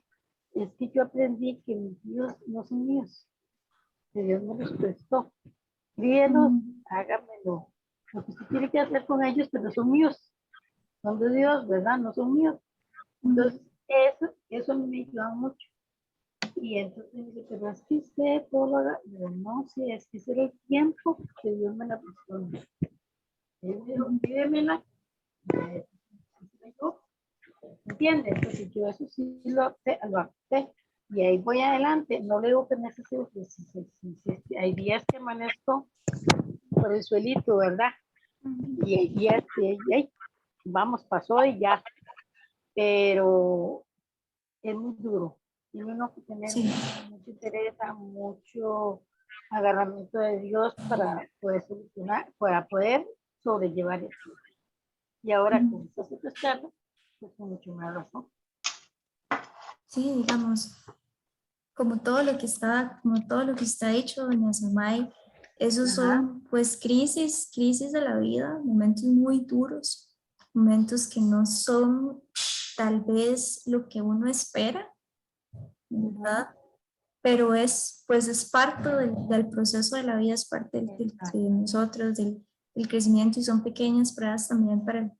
Speaker 8: es que yo aprendí que mis hijos no son míos, que Dios me los prestó. Críelos, hágamelo. Lo que usted tiene que hacer con ellos, pero son míos. Son de Dios, ¿verdad? No son míos. Entonces, eso me ayuda mucho. Y entonces me dice, pero es que usted todo lo haga. Digo, no, sí, es que ese era el tiempo que Dios me la prestó. Él dijo, pídemela. ¿Entiendes? Entonces yo eso sí lo acepté. Y ahí voy adelante. No le digo que necesito, hay días que amanezco por el suelito, ¿verdad? Y hay días que, vamos, pasó y ya. Pero es muy duro. Tiene uno que tener mucho interés, mucho agarramiento de Dios para poder solucionar, para poder sobrellevar eso. Y ahora con estas otras charlas, pues con mucho más razón.
Speaker 1: Sí, digamos, como todo lo que está dicho, doña Samay, esos son pues crisis de la vida, momentos muy duros, momentos que no son tal vez lo que uno espera, ¿verdad? Pero pues es parte del proceso de la vida, es parte de nosotros, del crecimiento, y son pequeñas pruebas también para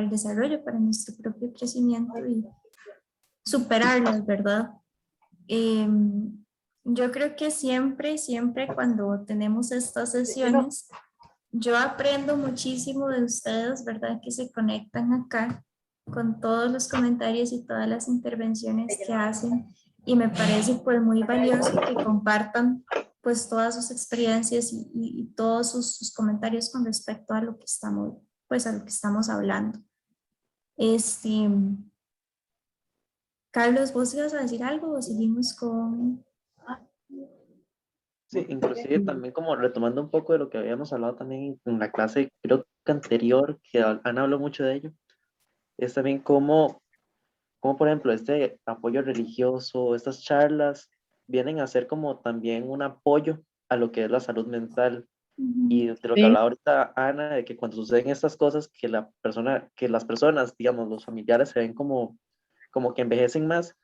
Speaker 1: el desarrollo, para nuestro propio crecimiento y superarlas, ¿verdad? Yo creo que siempre cuando tenemos estas sesiones, yo aprendo muchísimo de ustedes, ¿verdad? Que se conectan acá con todos los comentarios y todas las intervenciones que hacen, y me parece pues muy valioso que compartan pues todas sus experiencias y todos sus comentarios con respecto a lo que estamos hablando. Carlos, ¿vos ibas a decir algo o seguimos con...?
Speaker 6: Sí, inclusive también como retomando un poco de lo que habíamos hablado también en la clase, creo que anterior, que Ana habló mucho de ello, es también como por ejemplo este apoyo religioso, estas charlas vienen a ser como también un apoyo a lo que es la salud mental. Y de lo que hablaba ahorita Ana, de que cuando suceden estas cosas, que las personas, digamos, los familiares se ven como que envejecen más,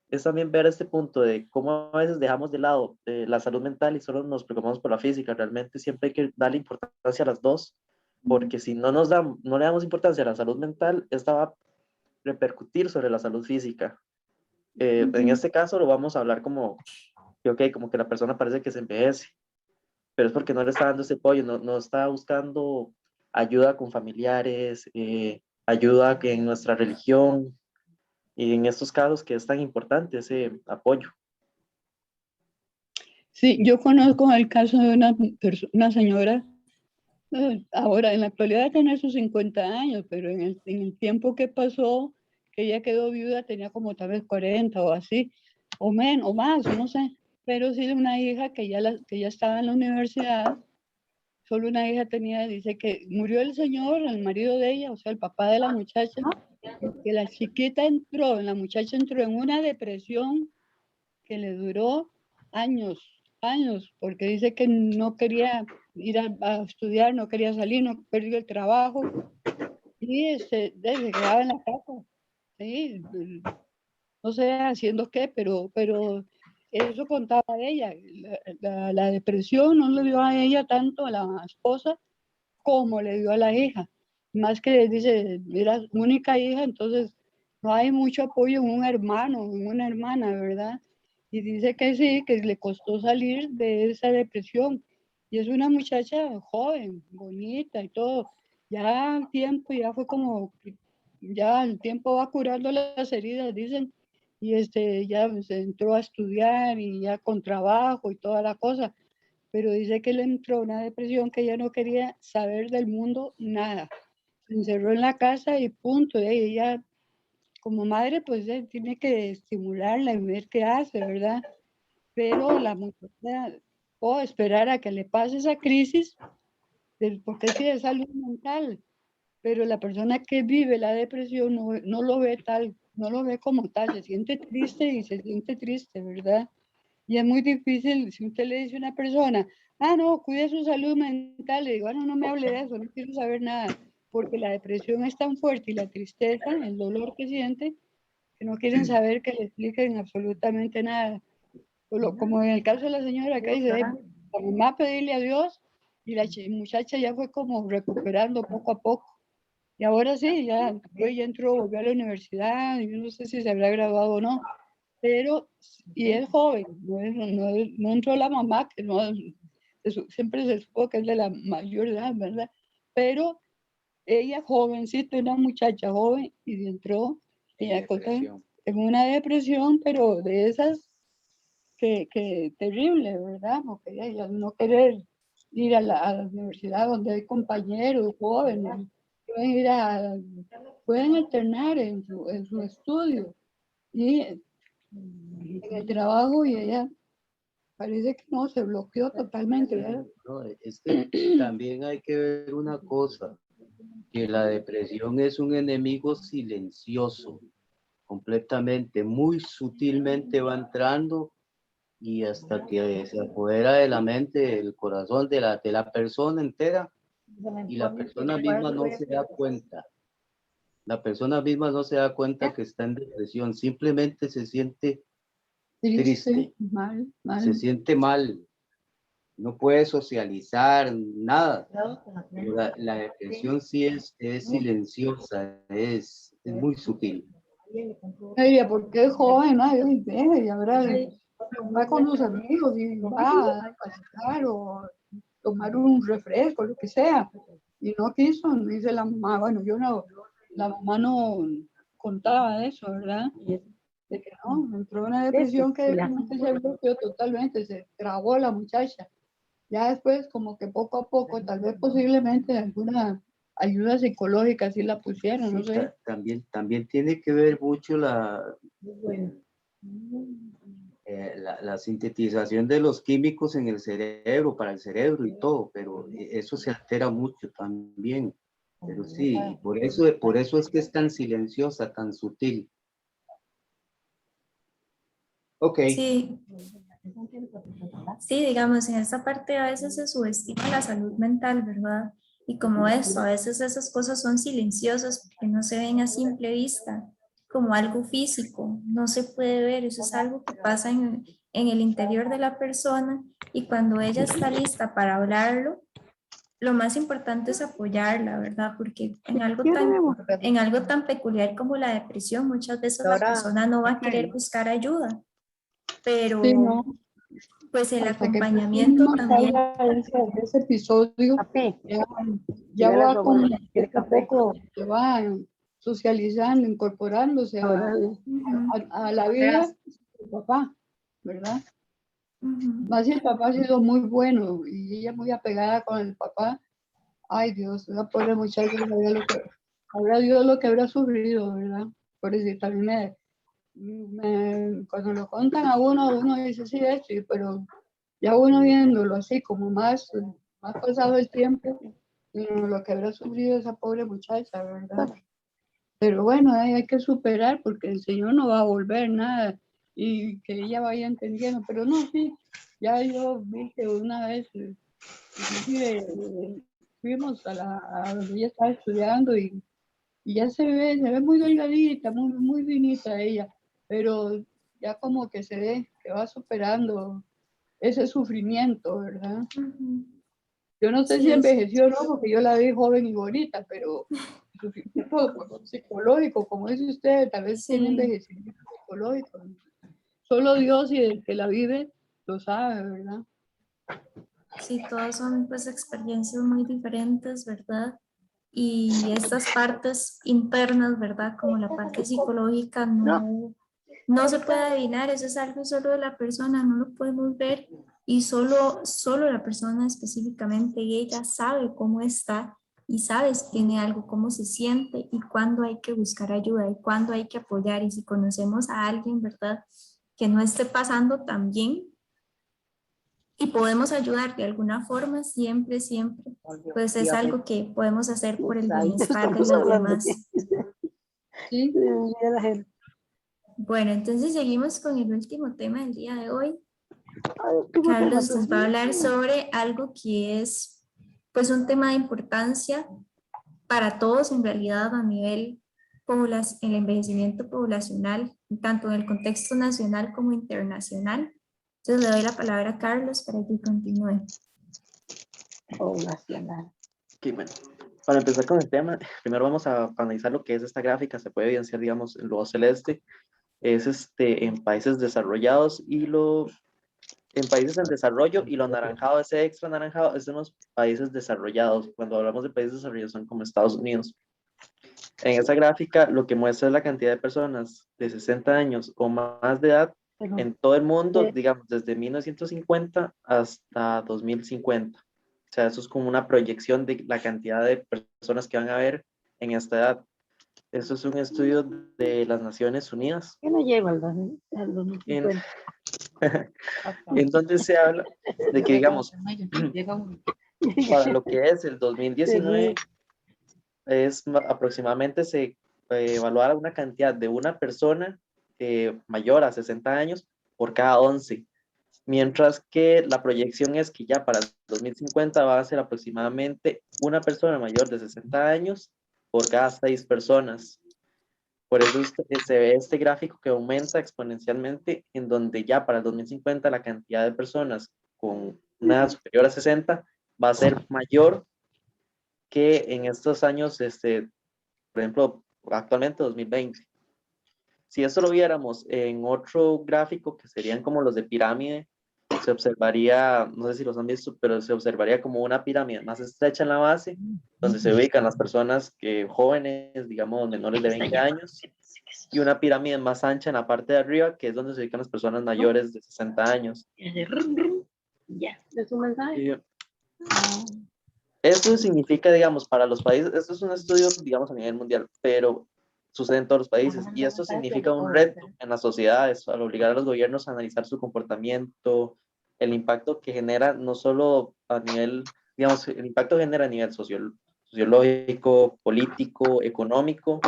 Speaker 6: es también ver este punto de cómo a veces dejamos de lado la salud mental y solo nos preocupamos por la física. Realmente siempre hay que darle importancia a las dos, porque si no no le damos importancia a la salud mental, esta va a repercutir sobre la salud física. En este caso lo vamos a hablar como que, ok, como que la persona parece que se envejece, pero es porque no le está dando ese apoyo, no está buscando ayuda con familiares, ayuda en nuestra religión, y en estos casos que es tan importante ese apoyo.
Speaker 3: Sí, yo conozco el caso de una señora, ahora en la actualidad tiene sus 50 años, pero en el tiempo que pasó, que ella quedó viuda, tenía como tal vez 40 o así, o menos, o más, no sé, pero sí una hija que ya estaba en la universidad, solo una hija tenía, dice que murió el señor, el marido de ella, o sea, el papá de la muchacha, que la muchacha entró en una depresión que le duró años, porque dice que no quería ir a estudiar, no quería salir, no perdió el trabajo y se quedaba en la casa, sí, no sé haciendo qué, pero eso contaba ella, la depresión no le dio a ella tanto a la esposa como le dio a la hija, más que dice, era única hija, entonces no hay mucho apoyo en un hermano, en una hermana, ¿verdad? Y dice que sí, que le costó salir de esa depresión. Y es una muchacha joven, bonita y todo. Ya el tiempo, ya fue como, ya el tiempo va curando las heridas, dicen. Y ya se entró a estudiar y ya con trabajo y toda la cosa. Pero dice que le entró una depresión que ella no quería saber del mundo nada. Se encerró en la casa y punto. Y ella como madre, pues tiene que estimularla y ver qué hace, ¿verdad? Pero la muchacha, o esperar a que le pase esa crisis, porque sí es salud mental, pero la persona que vive la depresión no lo ve tal, no lo ve como tal, se siente triste y se siente triste, ¿verdad? Y es muy difícil, si usted le dice a una persona, no, cuide su salud mental, le digo, bueno, no me hable de eso, no quiero saber nada, porque la depresión es tan fuerte y la tristeza, el dolor que siente, que no quieren saber que le expliquen absolutamente nada. Como en el caso de la señora que dice, la mamá pedirle a Dios y la muchacha ya fue como recuperando poco a poco. Y ahora sí, ya entró, volvió a la universidad, y yo no sé si se habrá graduado o no, pero, y es joven, no entró la mamá, que no, siempre se supo que es de la mayor edad, ¿verdad? Pero ella jovencita, una muchacha joven, y entró ella en una depresión, pero de esas que terrible, ¿verdad? Porque ella no querer ir a la universidad donde hay compañeros jóvenes, pueden alternar en su estudio y en el trabajo, y ella parece que no, se bloqueó totalmente, ¿verdad?
Speaker 4: No, es que también hay que ver una cosa, que la depresión es un enemigo silencioso, completamente, muy sutilmente va entrando y hasta que se apodera de la mente, del corazón de la persona entera, y la persona misma no se da cuenta. La persona misma no se da cuenta que está en depresión, simplemente se siente triste,
Speaker 3: mal.
Speaker 4: se siente mal, no puede socializar, nada. La depresión sí es silenciosa, es muy sutil.
Speaker 3: Ella, porque es joven, ¿no? Y ahora va con los amigos y va a pasar o tomar un refresco, lo que sea. Y no quiso, dice la mamá, bueno, la mamá no contaba eso, ¿verdad? De que no, entró en una depresión que se bloqueó totalmente, se trabó la muchacha. Ya después, como que poco a poco, tal vez posiblemente alguna ayuda psicológica sí la pusieron, no sé.
Speaker 4: También tiene que ver mucho la sintetización de los químicos en el cerebro, para el cerebro y todo, pero eso se altera mucho también. Pero sí, por eso es que es tan silenciosa, tan sutil. Ok.
Speaker 1: Sí. Sí, digamos, en esta parte a veces se subestima la salud mental, ¿verdad? Y como eso, a veces esas cosas son silenciosas porque no se ven a simple vista, como algo físico, no se puede ver, eso es algo que pasa en el interior de la persona y cuando ella está lista para hablarlo, lo más importante es apoyarla, ¿verdad? Porque en algo
Speaker 8: ¿Qué
Speaker 1: tan,
Speaker 8: debemos?
Speaker 1: en algo tan peculiar como la depresión, muchas veces la
Speaker 7: Ahora,
Speaker 1: persona no va a querer buscar ayuda, pero
Speaker 3: Sí, no,
Speaker 1: pues el
Speaker 3: hasta que
Speaker 1: acompañamiento
Speaker 3: uno
Speaker 1: también.
Speaker 3: salga de ese episodio,
Speaker 8: Papi,
Speaker 3: ya, ya
Speaker 8: ya la
Speaker 3: va como
Speaker 8: robó. ¿Quiere
Speaker 3: poco a
Speaker 8: café?
Speaker 3: poco, se va socializando, incorporándose
Speaker 8: Ahora,
Speaker 1: Ujú,
Speaker 3: a la vida de su papá, ¿verdad?
Speaker 1: ujú.
Speaker 3: Más si el papá ha sido muy bueno y ella muy apegada con el papá. Ay Dios, esa pobre muchacha habrá Dios lo que habrá sufrido, ¿verdad? Por eso también cuando lo contan a uno, uno dice sí, esto, pero ya uno viéndolo así como más pasado el tiempo, lo que habrá sufrido esa pobre muchacha, ¿verdad? Pero bueno, hay que superar porque el Señor no va a volver nada y que ella vaya entendiendo, pero no, sí, ya yo vi que una vez, inclusive, fuimos a donde ella estaba estudiando y ya se ve muy delgadita, muy finita ella, pero ya como que se ve que va superando ese sufrimiento, ¿verdad?
Speaker 1: Ujú.
Speaker 3: Yo no sé
Speaker 1: Sí,
Speaker 3: si envejeció o no, porque yo la vi joven y bonita, pero el sufrimiento psicológico, como dice usted, tal vez tiene
Speaker 1: sí,
Speaker 3: envejecimiento psicológico. Solo Dios y el que la vive lo sabe, ¿verdad?
Speaker 1: sí, todas son pues experiencias muy diferentes, ¿verdad? Y estas partes internas, ¿verdad? Como la parte psicológica,
Speaker 8: no.
Speaker 1: no se puede adivinar, eso es algo solo de la persona, no lo podemos ver y solo la persona específicamente, y ella sabe cómo está y sabe si tiene algo, cómo se siente y cuándo hay que buscar ayuda y cuándo hay que apoyar. Y si conocemos a alguien, ¿verdad? Que no esté pasando tan bien y podemos ayudar de alguna forma, siempre, siempre, pues es algo que podemos hacer por el
Speaker 8: Ahí
Speaker 1: bienestar de
Speaker 8: estamos
Speaker 1: los
Speaker 8: hablando.
Speaker 1: demás.
Speaker 3: Sí,
Speaker 8: Mira la gente.
Speaker 1: Bueno, entonces seguimos con el último tema del día de hoy.
Speaker 8: Ay, ¿cómo te
Speaker 1: Carlos
Speaker 8: matas?
Speaker 1: nos va a hablar sobre algo que es pues un tema de importancia para todos en realidad a nivel el envejecimiento poblacional, tanto en el contexto nacional como internacional. Entonces le doy la palabra a Carlos para que continúe.
Speaker 8: Poblacional.
Speaker 6: Ok, bueno, para empezar con el tema, primero vamos a analizar lo que es esta gráfica. Se puede evidenciar, digamos, lo celeste es en países desarrollados y en países en desarrollo, y lo anaranjado, ese extra anaranjado, es en los países desarrollados. Cuando hablamos de países desarrollados son como Estados Unidos. En esa gráfica lo que muestra es la cantidad de personas de 60 años o más de edad
Speaker 8: Pero,
Speaker 6: en todo el mundo, digamos, desde 1950 hasta 2050. O sea, eso es como una proyección de la cantidad de personas que van a haber en esta edad. Eso es un estudio de las Naciones Unidas,
Speaker 8: yo no llego al
Speaker 6: en,
Speaker 8: 2050.
Speaker 6: en donde se habla de que, digamos, para lo que es el 2019, aproximadamente se evaluará una cantidad de una persona mayor a 60 años por cada 11, mientras que la proyección es que ya para el 2050 va a ser aproximadamente una persona mayor de 60 años por cada 6 personas. Por eso se ve este gráfico que aumenta exponencialmente, en donde ya para el 2050 la cantidad de personas con una edad superior a 60 va a ser mayor que en estos años, por ejemplo, actualmente 2020. Si esto lo viéramos en otro gráfico, que serían como los de pirámide, se observaría, no sé si los han visto, pero se observaría como una pirámide más estrecha en la base, donde se ubican las personas jóvenes, digamos, menores de 20 años, y una pirámide más ancha en la parte de arriba, que es donde se ubican las personas mayores de 60 años.
Speaker 8: Ya, ¿es un mensaje?
Speaker 6: Y esto significa, digamos, para los países, esto es un estudio, digamos, a nivel mundial, pero sucede en todos los países, y esto significa un reto en las sociedades al obligar a los gobiernos a analizar su comportamiento, el impacto que genera, no solo a nivel, digamos, el impacto que genera a nivel sociológico, político, económico,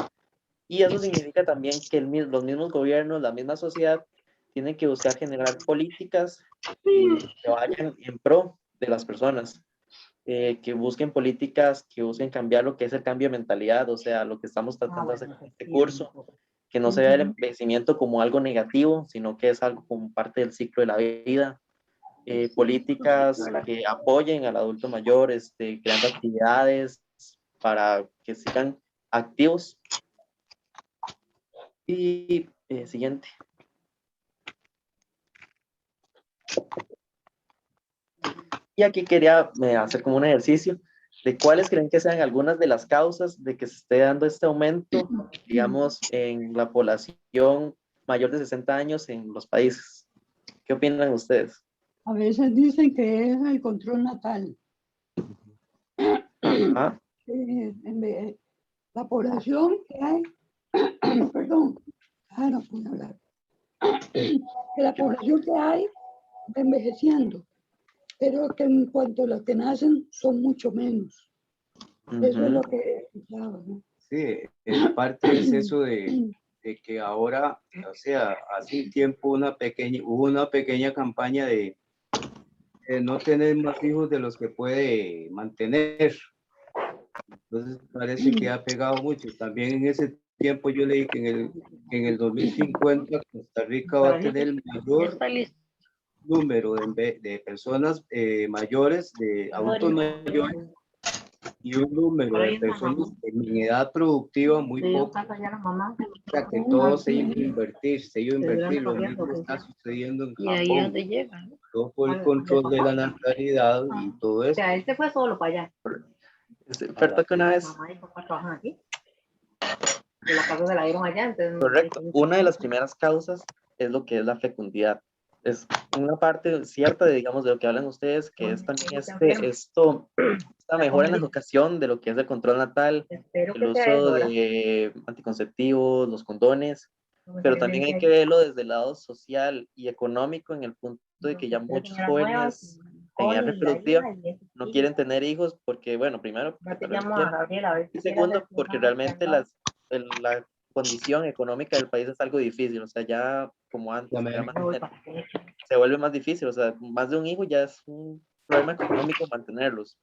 Speaker 6: y eso significa también que los mismos gobiernos, la misma sociedad, tienen que buscar generar políticas que vayan en pro de las personas. Que busquen políticas, que busquen cambiar lo que es el cambio de mentalidad, o sea, lo que estamos tratando de hacer en este curso, que no se vea el envejecimiento como algo negativo, sino que es algo como parte del ciclo de la vida. políticas que apoyen al adulto mayor, creando actividades para que sigan activos. Y siguiente. Y aquí quería hacer como un ejercicio de cuáles creen que sean algunas de las causas de que se esté dando este aumento, digamos, en la población mayor de 60 años en los países. ¿Qué opinan ustedes?
Speaker 3: A veces dicen que es el control natal.
Speaker 6: Ajá.
Speaker 3: La población que hay, perdón, no puedo hablar. Que la población que hay va envejeciendo, pero que en cuanto a los que nacen son mucho menos. Eso es lo que he escuchado, ¿no?
Speaker 4: Sí, en parte es eso de que ahora, o sea, hace un tiempo hubo una pequeña campaña de no tener más hijos de los que puede mantener. Entonces parece que ha pegado mucho. También en ese tiempo yo leí que en el 2050 Costa Rica va a tener el mayor número de personas mayores, de adultos mayores, y un número de personas en edad productiva muy poco. O sea, que todo se iba a invertir, lo mismo está sucediendo en Japón. Todo por el control de la natalidad y todo eso.
Speaker 7: O sea, este fue solo para allá.
Speaker 6: Perfecto, que una vez.
Speaker 7: Mamá y papá trabajan aquí. Y la casa se la dieron allá. Entonces,
Speaker 6: Correcto. Una de las primeras causas es lo que es la fecundidad. Es una parte cierta de, digamos, de lo que hablan ustedes, que es también esta mejora en la educación de lo que es el control natal, el uso de anticonceptivos, los condones, pero también hay que verlo desde el lado social y económico, en el punto de que ya muchos jóvenes en edad reproductiva no quieren tener hijos porque, bueno, primero, porque tal vez quieren, y segundo, porque realmente la condición económica del país es algo difícil, o sea, ya como antes, se vuelve más difícil, o sea, más de un hijo ya es un problema económico mantenerlos.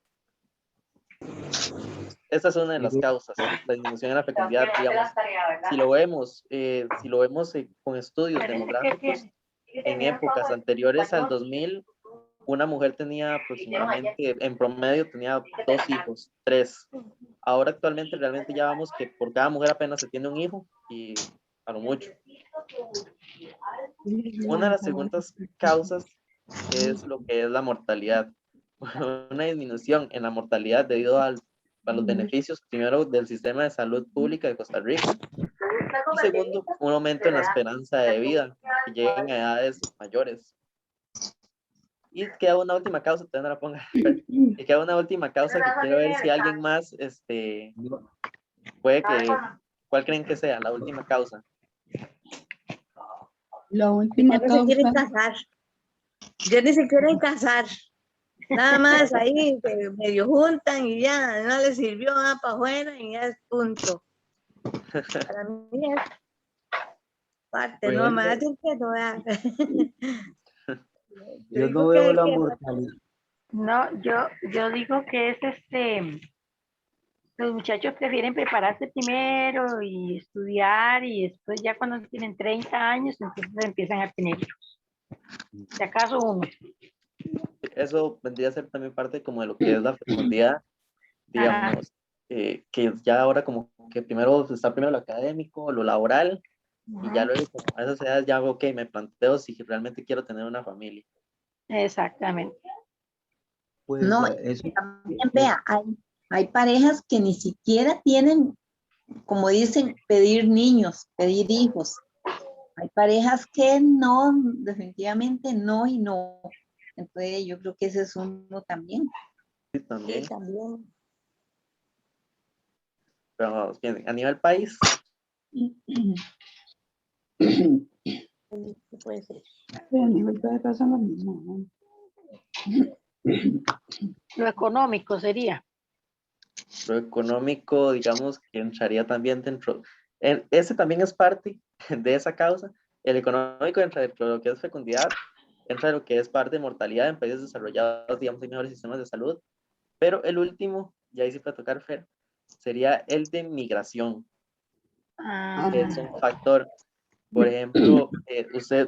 Speaker 6: Esta es una de las causas, la disminución en la fecundidad, digamos. Si lo vemos con estudios demográficos, en épocas anteriores al 2000, una mujer tenía aproximadamente, en promedio, tenía 2 hijos, 3. Ahora actualmente realmente ya vamos que por cada mujer apenas se tiene un hijo y a lo mucho. Una de las segundas causas es lo que es la mortalidad. Una disminución en la mortalidad debido a los beneficios, primero, del sistema de salud pública de Costa Rica, y segundo, un aumento en la esperanza de vida, que lleguen a edades mayores. Y queda una última causa, todavía no la ponga, y queda una última causa que quiero ver si alguien más, ¿cuál creen que sea la última causa?
Speaker 3: La última
Speaker 2: Ya no se quieren
Speaker 3: causa.
Speaker 2: casar. Ya ni se quieren casar. Nada más ahí que medio juntan y ya no les sirvió nada para afuera y ya es punto. Para mí es parte, no me hace que no vea.
Speaker 4: Yo no veo la mortalidad.
Speaker 8: No, yo digo que es los muchachos prefieren prepararse primero y estudiar y después ya cuando tienen 30 años entonces empiezan a tener hijos. Si acaso uno.
Speaker 6: Eso vendría a ser también parte como de lo que es la fecundidad, digamos, que ya ahora como que primero está primero lo académico, lo laboral, y ya luego como a esas edades ya, ok, me planteo si realmente quiero tener una familia.
Speaker 8: Exactamente.
Speaker 4: Pues,
Speaker 7: No, también vea, hay parejas que ni siquiera tienen, como dicen, pedir niños, pedir hijos. Hay parejas que no, definitivamente no y no. Entonces yo creo que ese es uno también.
Speaker 6: Sí, también.
Speaker 2: Sí, también.
Speaker 6: Pero vamos, bien, a nivel país,
Speaker 2: ¿Qué puede ser?
Speaker 3: Sí, a nivel de casa lo mismo, ¿no?
Speaker 8: Lo económico sería.
Speaker 6: lo económico, digamos, que entraría también dentro, ese también es parte de esa causa. El económico entra dentro de lo que es fecundidad, entra de lo que es parte de mortalidad en países desarrollados, digamos, hay mejores sistemas de salud, pero el último, y ahí sí puede tocar Fer, sería el de migración, que es un factor. Por ejemplo,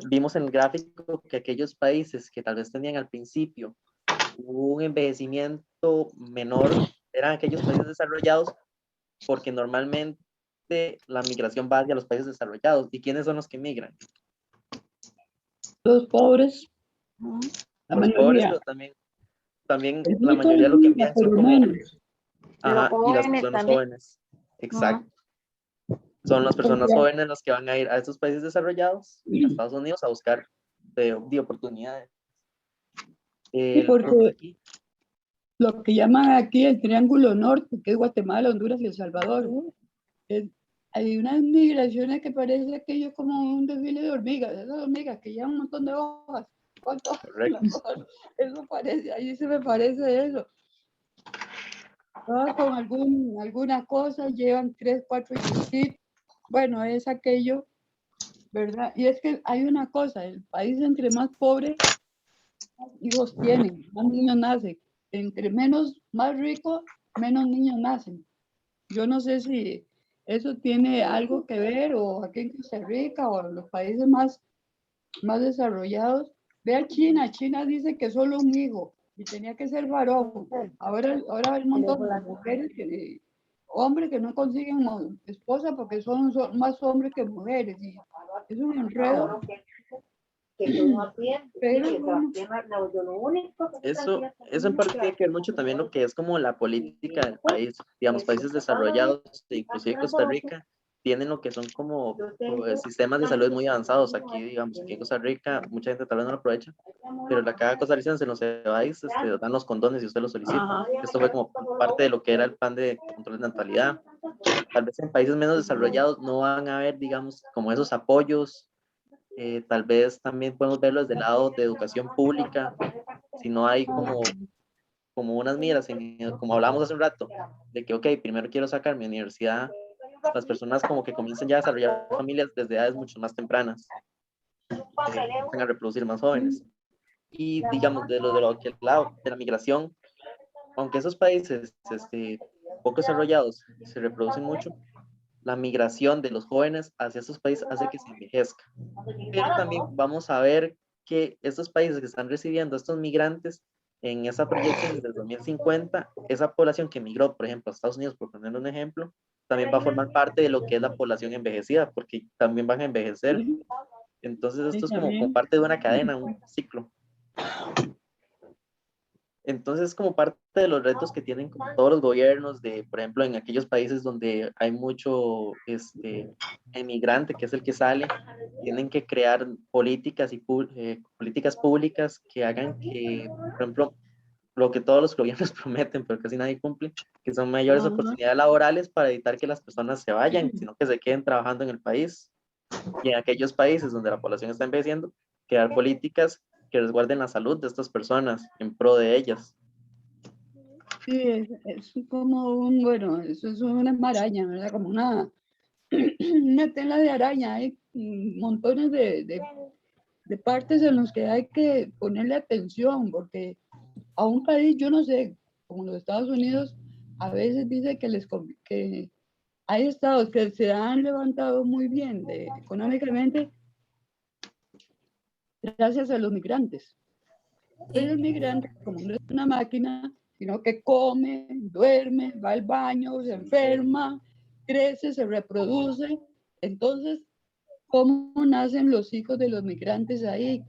Speaker 6: vimos en el gráfico que aquellos países que tal vez tenían al principio un envejecimiento menor eran aquellos países desarrollados, porque normalmente la migración va hacia los países desarrollados. ¿Y quiénes son los que migran?
Speaker 3: Los pobres, la
Speaker 6: Los pobres,
Speaker 3: mayoría.
Speaker 6: pero también
Speaker 3: El
Speaker 6: la
Speaker 3: rico
Speaker 6: mayoría lo que
Speaker 3: migra,
Speaker 6: envían son
Speaker 3: pero
Speaker 6: como,
Speaker 3: menos.
Speaker 6: ajá,
Speaker 5: Los
Speaker 6: y las
Speaker 5: jóvenes
Speaker 6: personas
Speaker 5: también.
Speaker 6: jóvenes. Exacto. Son las personas
Speaker 3: Porque-
Speaker 6: jóvenes las que van a ir a estos países desarrollados, a Estados Unidos, a buscar de oportunidades.
Speaker 3: Sí,
Speaker 6: El punto
Speaker 3: porque
Speaker 6: aquí,
Speaker 3: lo que llaman aquí el Triángulo Norte, que es Guatemala, Honduras y El Salvador, hay unas migraciones que parece aquello como un desfile de hormigas, esas hormigas que llevan un montón de hojas. ¿Cuántas
Speaker 6: correcto.
Speaker 3: Eso parece, ahí se me parece eso. Todas con alguna cosa, llevan 3, 4 hijos. Bueno, es aquello, ¿verdad? Y es que hay una cosa, el país entre más pobre, más hijos tienen, más niños nacen. Entre más rico, menos niños nacen. Yo no sé si eso tiene algo que ver, o aquí en Costa Rica o en los países más desarrollados. Vea China dice que solo un hijo y tenía que ser varón. Ahora hay un montón de mujeres, hombres que no consiguen esposa porque son más hombres que mujeres. Y es un enredo. Pero bueno,
Speaker 6: Eso en parte tiene que ver mucho también lo que es como la política del país. Digamos, países desarrollados, inclusive Costa Rica, tienen lo que son como sistemas de salud muy avanzados. Aquí, digamos, aquí en Costa Rica, mucha gente tal vez no lo aprovecha, pero la cada costarricense en los país dan los condones si usted lo solicita. Esto fue como parte de lo que era el plan de control de natalidad. Tal vez en países menos desarrollados no van a haber, digamos, como esos apoyos. Tal vez también podemos verlo desde el lado de educación pública, si no hay como unas miras, como hablamos hace un rato, de que, ok, primero quiero sacar mi universidad, las personas como que comienzan ya a desarrollar familias desde edades mucho más tempranas, comienzan a reproducir más jóvenes. Y digamos, de lo que el lado de la migración, aunque esos países poco desarrollados se reproducen mucho, la migración de los jóvenes hacia estos países hace que se envejezca. Pero también vamos a ver que estos países que están recibiendo a estos migrantes, en esa proyección del 2050, esa población que migró, por ejemplo, a Estados Unidos, por poner un ejemplo, también va a formar parte de lo que es la población envejecida, porque también van a envejecer. Entonces esto es como parte de una cadena, un ciclo. Entonces, como parte de los retos que tienen como todos los gobiernos, por ejemplo, en aquellos países donde hay mucho emigrante, que es el que sale, tienen que crear políticas políticas públicas que hagan que, por ejemplo, lo que todos los gobiernos prometen, pero casi nadie cumple, que son mayores oportunidades laborales para evitar que las personas se vayan, sino que se queden trabajando en el país. Y en aquellos países donde la población está envejeciendo, crear políticas que resguarden la salud de estas personas en pro de ellas.
Speaker 3: sí, es como bueno, eso es una maraña, ¿verdad? Como una tela de araña. Hay montones de partes en los que hay que ponerle atención, porque a un país, yo no sé, como los Estados Unidos, a veces dice que hay estados que se han levantado muy bien económicamente gracias a los migrantes. El migrante, como no es una máquina, sino que come, duerme, va al baño, se enferma, crece, se reproduce. Entonces, ¿cómo nacen los hijos de los migrantes ahí?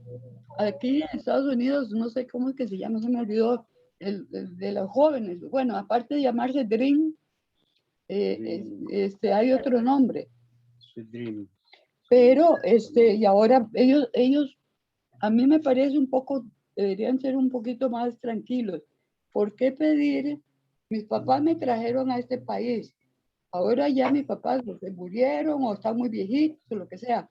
Speaker 3: Aquí en Estados Unidos, no sé cómo es que se llama, se me olvidó, el de los jóvenes. Bueno, aparte de llamarse Dream, hay otro nombre. Pero, y ahora ellos, a mí me parece un poco, deberían ser un poquito más tranquilos. ¿Por qué pedir? Mis papás me trajeron a este país. Ahora ya mis papás se murieron o están muy viejitos o lo que sea.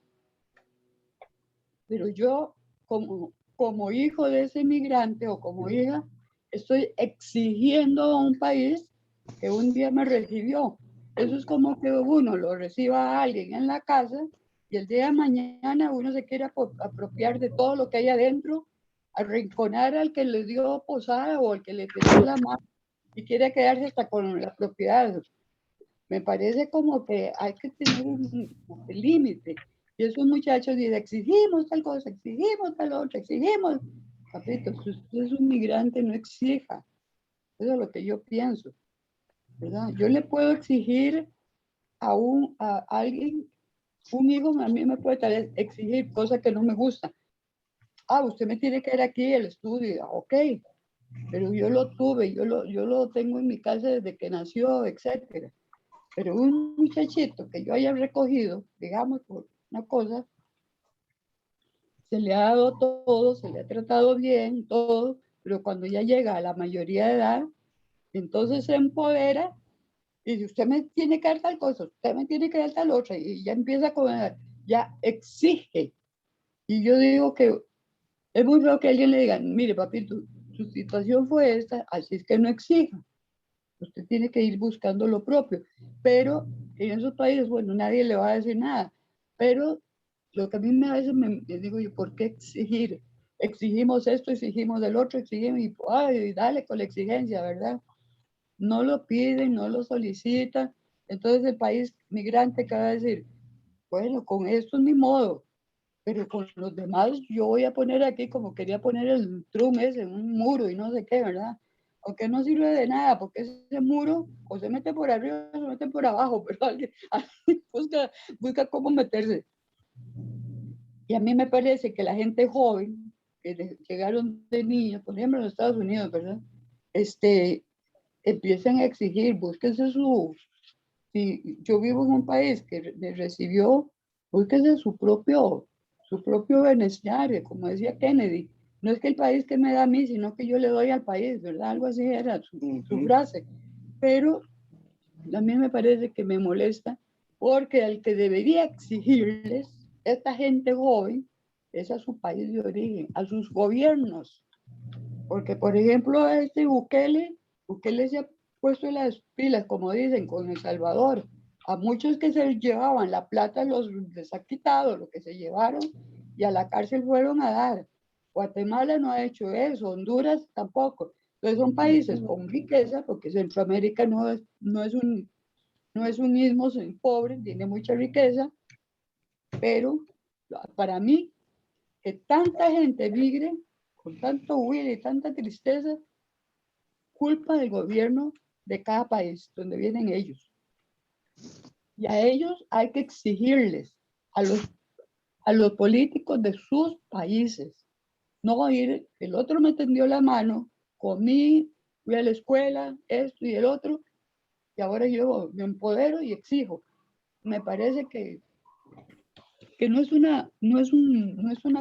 Speaker 3: Pero yo, como hijo de ese migrante o como hija, estoy exigiendo a un país que un día me recibió. Eso es como que uno lo reciba a alguien en la casa y el día de mañana uno se quiere apropiar de todo lo que hay adentro, arrinconar al que le dio posada o al que le tendió la mano y quiere quedarse hasta con la propiedad. Me parece como que hay que tener un límite. Y esos muchachos dicen, exigimos tal cosa, exigimos tal otra, exigimos. Papito, si usted es un migrante, no exija. Eso es lo que yo pienso, ¿verdad? Yo le puedo exigir a alguien, un hijo a mí me puede tal vez exigir cosas que no me gustan. Ah, usted me tiene que ir aquí el estudio, ok, pero yo lo tuve, yo lo tengo en mi casa desde que nació, etcétera. Pero un muchachito que yo haya recogido, digamos, por una cosa, se le ha dado todo, se le ha tratado bien, todo, pero cuando ya llega a la mayoría de edad, entonces se empodera y dice, usted me tiene que dar tal cosa, usted me tiene que dar tal otra, y ya empieza con, ya exige. Y yo digo que es muy feo que alguien le diga, mire papito, su situación fue esta, así es que no exija. Usted tiene que ir buscando lo propio. Pero en esos países, bueno, nadie le va a decir nada. Pero lo que a mí a veces me digo yo, ¿por qué exigir? Exigimos esto, exigimos del otro, exigimos y ay, dale con la exigencia, ¿verdad? No lo piden, no lo solicitan. Entonces el país migrante acaba de decir, bueno, con esto es mi modo, pero con los demás yo voy a poner aquí como quería poner el Trump ese en un muro y no sé qué, ¿verdad? Aunque no sirve de nada, porque ese muro o se mete por arriba o se mete por abajo, pero alguien busca cómo meterse. Y a mí me parece que la gente joven, que llegaron de niños, por ejemplo en los Estados Unidos, ¿verdad? Empiezan a exigir, búsquense si yo vivo en un país que me recibió, búsquense su propio beneficiario, como decía Kennedy. No es que el país que me da a mí, sino que yo le doy al país, ¿verdad? Algo así era su frase. Pero a mí me parece que me molesta porque al que debería exigirles esta gente joven es a su país de origen, a sus gobiernos. Porque, por ejemplo, Bukele se ha puesto las pilas, como dicen, con El Salvador. A muchos que se llevaban la plata les ha quitado lo que se llevaron y a la cárcel fueron a dar. Guatemala no ha hecho eso, Honduras tampoco. Entonces son países con riqueza, porque Centroamérica no es un istmo pobre, tiene mucha riqueza, pero para mí, que tanta gente migre, con tanto huir y tanta tristeza, culpa del gobierno de cada país donde vienen ellos. Y a ellos hay que exigirles, a los políticos de sus países, no ir, el otro me tendió la mano, comí, fui a la escuela, esto y el otro, y ahora yo me empodero y exijo. Me parece que no es una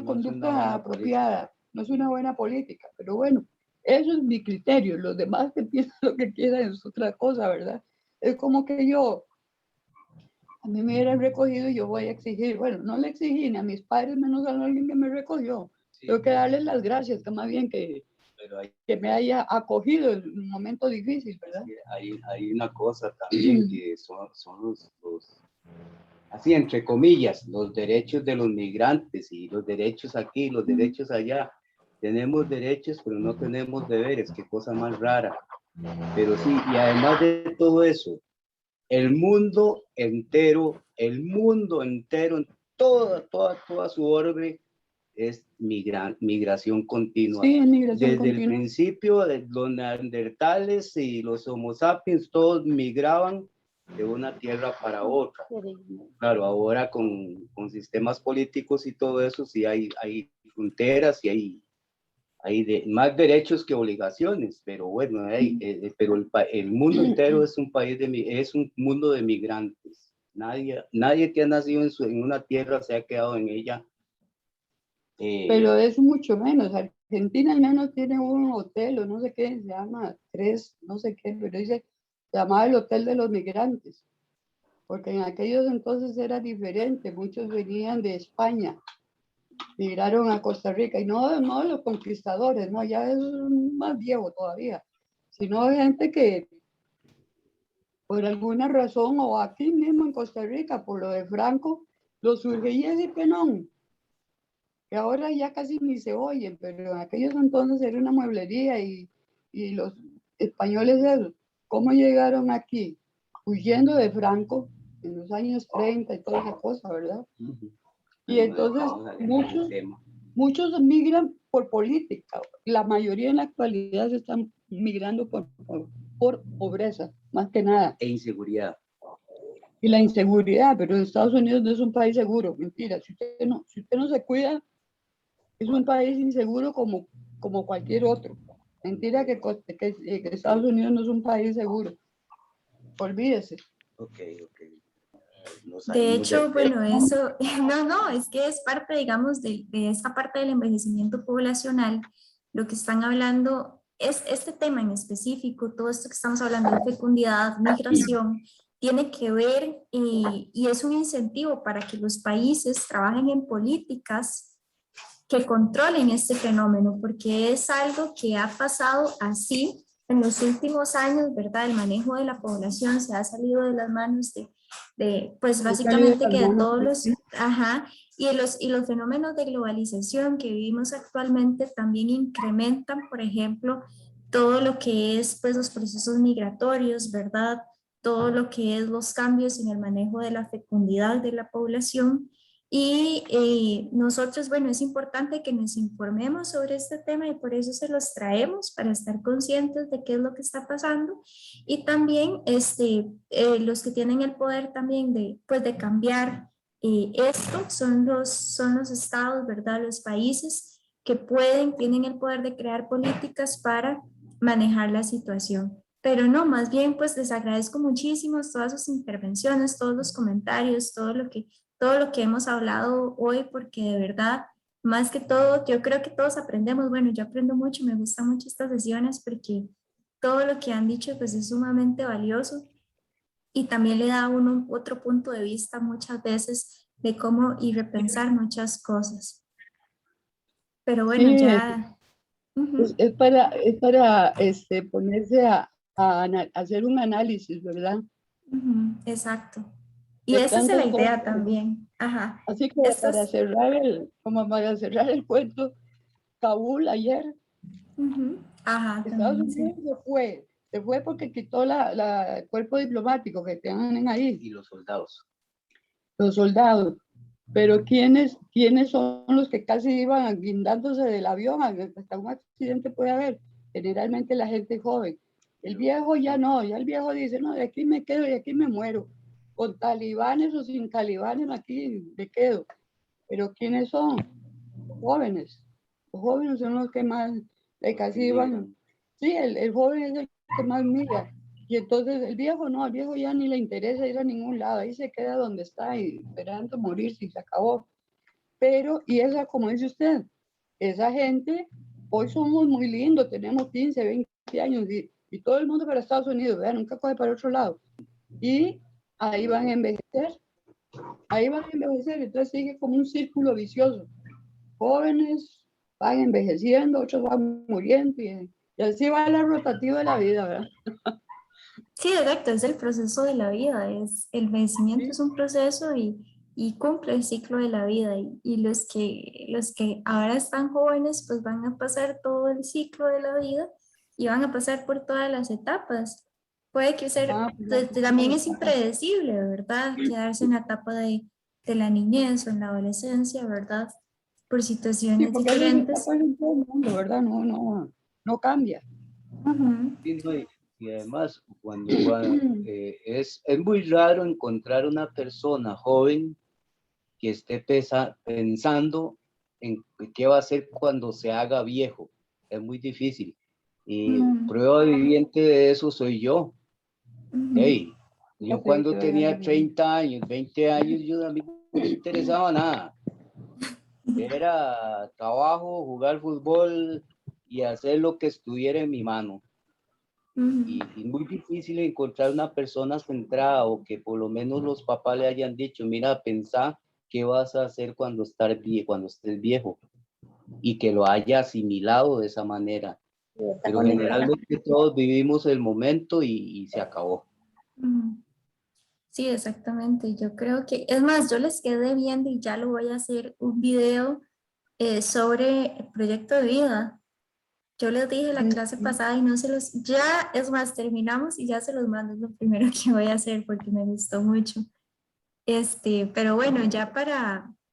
Speaker 3: conducta apropiada, no es una buena política, pero bueno, eso es mi criterio, los demás que piensan lo que quieran es otra cosa, ¿verdad? Es como que a mí me hubieran recogido y yo voy a exigir, bueno, no le exigí ni a mis padres, menos a alguien que me recogió. Sí, tengo que darles las gracias, que más bien que me haya acogido en un momento difícil, ¿verdad?
Speaker 4: Hay una cosa también que son así entre comillas, los derechos de los migrantes y los derechos aquí, los derechos allá. Tenemos derechos, pero no tenemos deberes, qué cosa más rara. Pero sí, y además de todo eso, el mundo entero, en toda su orbe, es migración continua.
Speaker 3: Sí, es migración
Speaker 4: Desde
Speaker 3: continua.
Speaker 4: el principio, de los neandertales y los homo sapiens, todos migraban de una tierra para otra. Claro, ahora con sistemas políticos y todo eso, sí hay fronteras y hay más derechos que obligaciones, pero bueno, pero el mundo entero es un mundo de migrantes. Nadie que ha nacido en una tierra se ha quedado en ella.
Speaker 3: Pero es mucho menos. Argentina al menos tiene un hotel o no sé qué, se llama no sé qué, pero se llamaba el Hotel de los Migrantes, porque en aquellos entonces era diferente, muchos venían de España, migraron a Costa Rica, y no los conquistadores, no, ya es más viejo todavía, sino gente que por alguna razón, o aquí mismo en Costa Rica, por lo de Franco, los surgíes y Penón, que ahora ya casi ni se oyen, pero en aquellos entonces era una mueblería y los españoles, ¿cómo llegaron aquí? Huyendo de Franco en los años 30 y toda esa cosa, ¿verdad? Y entonces
Speaker 4: Vamos a alejar el tema.
Speaker 3: muchos migran por política. La mayoría en la actualidad se están migrando por pobreza, más que nada.
Speaker 4: E inseguridad.
Speaker 3: Y la inseguridad, pero Estados Unidos no es un país seguro. Mentira, si usted no se cuida, es un país inseguro como cualquier otro. Mentira que Estados Unidos no es un país seguro. Olvídese.
Speaker 4: Ok.
Speaker 1: De hecho, bueno, eso, no, es que es parte, digamos, de esta parte del envejecimiento poblacional. Lo que están hablando es este tema en específico, todo esto que estamos hablando de fecundidad, migración, tiene que ver y es un incentivo para que los países trabajen en políticas que controlen este fenómeno, porque es algo que ha pasado así en los últimos años, ¿verdad? El manejo de la población se ha salido de las manos pues básicamente que de todos los, y los fenómenos de globalización que vivimos actualmente también incrementan, por ejemplo, todo lo que es pues los procesos migratorios, ¿verdad? Todo lo que es los cambios en el manejo de la fecundidad de la población. Y nosotros, bueno, es importante que nos informemos sobre este tema y por eso se los traemos para estar conscientes de qué es lo que está pasando y también los que tienen el poder también pues de cambiar esto son los estados, ¿verdad? Los países que tienen el poder de crear políticas para manejar la situación. Pero no, más bien pues les agradezco muchísimo todas sus intervenciones, todos los comentarios, todo lo que hemos hablado hoy, porque de verdad, más que todo, yo creo que todos aprendemos. Bueno, yo aprendo mucho, me gustan mucho estas sesiones porque todo lo que han dicho pues es sumamente valioso y también le da a uno otro punto de vista muchas veces de cómo y repensar muchas cosas. Pero bueno,
Speaker 3: Sí,
Speaker 1: ya...
Speaker 3: es para ponerse a hacer un análisis, ¿verdad?
Speaker 1: Exacto. Y
Speaker 3: De
Speaker 1: esa es la
Speaker 3: tantas
Speaker 1: idea
Speaker 3: cosas.
Speaker 1: también. Ajá.
Speaker 3: Así que para cerrar el cuento, Kabul ayer,
Speaker 1: Ajá,
Speaker 3: Estados
Speaker 1: también, sí.
Speaker 3: Unidos se fue porque quitó el cuerpo diplomático que tienen ahí,
Speaker 4: Y los soldados.
Speaker 3: los soldados. Pero ¿quiénes son los que casi iban guindándose del avión? Hasta un accidente puede haber. Generalmente la gente joven. El viejo ya no, ya el viejo dice, no, de aquí me quedo y aquí me muero. Con talibanes o sin talibanes, aquí me quedo. Pero ¿quiénes son? Los jóvenes. Los jóvenes son los que más casi iban. Sí, el joven es el que más mira. Y entonces el viejo no, al viejo ya ni le interesa ir a ningún lado, ahí se queda donde está y esperando morirse y se acabó. Pero, y esa, como dice usted, esa gente, hoy somos muy lindos, tenemos 15, 20 años y todo el mundo para Estados Unidos, ¿verdad? Nunca coge para otro lado. Y ahí van a envejecer, entonces sigue como un círculo vicioso. Jóvenes van envejeciendo, otros van muriendo y así va la rotativa de la vida, ¿verdad?
Speaker 1: Sí, exacto, es el proceso de la vida, el vencimiento
Speaker 3: Sí.
Speaker 1: es un proceso y cumple el ciclo de la vida y los que ahora están jóvenes pues van a pasar todo el ciclo de la vida y van a pasar por todas las etapas. Puede que también es impredecible, ¿verdad? Quedarse en la etapa de la niñez o en la adolescencia, ¿verdad? Por
Speaker 3: Sí,
Speaker 1: situaciones
Speaker 3: porque eso sí
Speaker 1: diferentes.
Speaker 3: pasa en todo el mundo, ¿verdad? No cambia.
Speaker 4: Sí, no, y además, es muy raro encontrar una persona joven que esté pensando en qué va a hacer cuando se haga viejo. Es muy difícil. Y prueba viviente de eso soy yo. Hey, yo cuando tenía 30 años, 20 años, a mí no me interesaba nada. Era trabajo, jugar fútbol y hacer lo que estuviera en mi mano. Y muy difícil encontrar una persona centrada o que por lo menos los papás le hayan dicho, mira, pensá qué vas a hacer cuando estés viejo y que lo haya asimilado de esa manera. Pero generalmente todos vivimos el momento y se acabó.
Speaker 1: Sí, exactamente. Yo creo que, es más, yo les quedé viendo y ya lo voy a hacer un video sobre el proyecto de vida. Yo les dije la clase pasada y no se los, ya, es más, terminamos y ya se los mando, es lo primero que voy a hacer porque me gustó mucho. Pero bueno, ya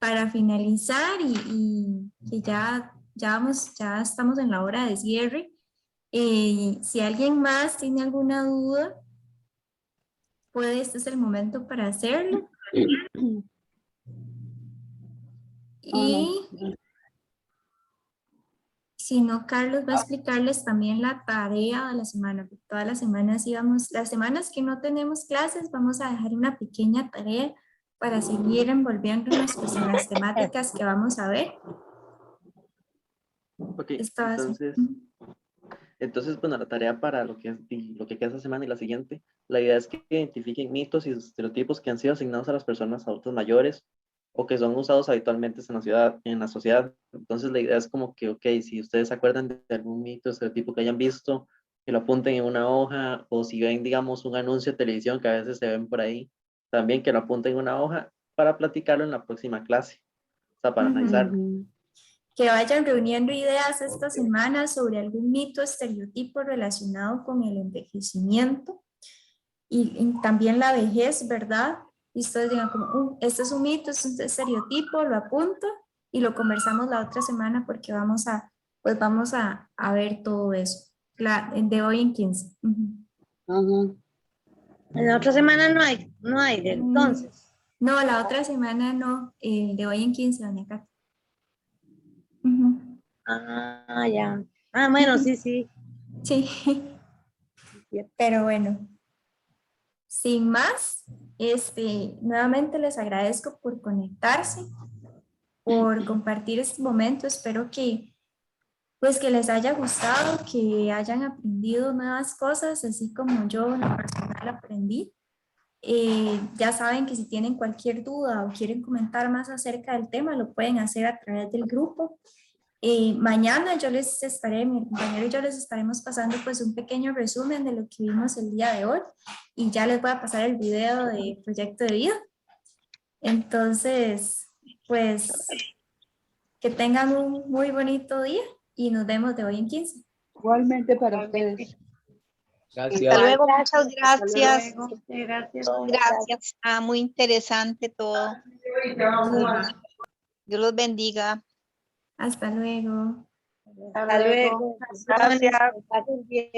Speaker 1: para finalizar y que ya estamos en la hora de cierre, si alguien más tiene alguna duda, este es el momento para hacerlo. Y si no, Carlos va a explicarles también la tarea de la semana. Todas las semanas las semanas que no tenemos clases, vamos a dejar una pequeña tarea para seguir envolviéndonos pues, en las temáticas que vamos a ver.
Speaker 6: Ok, entonces, bueno, la tarea para lo que queda esta semana y la siguiente, la idea es que identifiquen mitos y estereotipos que han sido asignados a las personas adultas mayores o que son usados habitualmente en la sociedad. Entonces, la idea es como que, ok, si ustedes se acuerdan de algún mito o estereotipo que hayan visto, que lo apunten en una hoja, o si ven, digamos, un anuncio de televisión que a veces se ven por ahí, también que lo apunten en una hoja para platicarlo en la próxima clase, o sea, para analizarlo.
Speaker 1: Que vayan reuniendo ideas esta semana sobre algún mito o estereotipo relacionado con el envejecimiento y también la vejez, ¿verdad? Y ustedes digan como, este es un mito, este es un estereotipo, lo apunto y lo conversamos la otra semana porque vamos a ver todo eso, de hoy en 15.
Speaker 2: En la otra semana no hay de entonces.
Speaker 1: No, la otra semana no, de hoy en 15, doña Cata.
Speaker 2: Ah, ya. Ah, bueno, sí.
Speaker 1: Sí, pero bueno, sin más, nuevamente les agradezco por conectarse, por compartir este momento. Espero que les haya gustado, que hayan aprendido nuevas cosas, así como yo en lo personal aprendí. Ya saben que si tienen cualquier duda o quieren comentar más acerca del tema, lo pueden hacer a través del grupo. Mañana mi compañero y yo les estaremos pasando pues un pequeño resumen de lo que vimos el día de hoy y ya les voy a pasar el video de proyecto de vida. Entonces, pues que tengan un muy bonito día y nos vemos de hoy en 15.
Speaker 3: Igualmente para ustedes.
Speaker 4: Gracias.
Speaker 7: Hasta luego, muchas gracias.
Speaker 8: Gracias.
Speaker 7: Gracias, muy interesante todo. Dios los bendiga.
Speaker 1: Hasta luego.
Speaker 2: Hasta luego.
Speaker 5: Gracias.
Speaker 2: Pasen bien.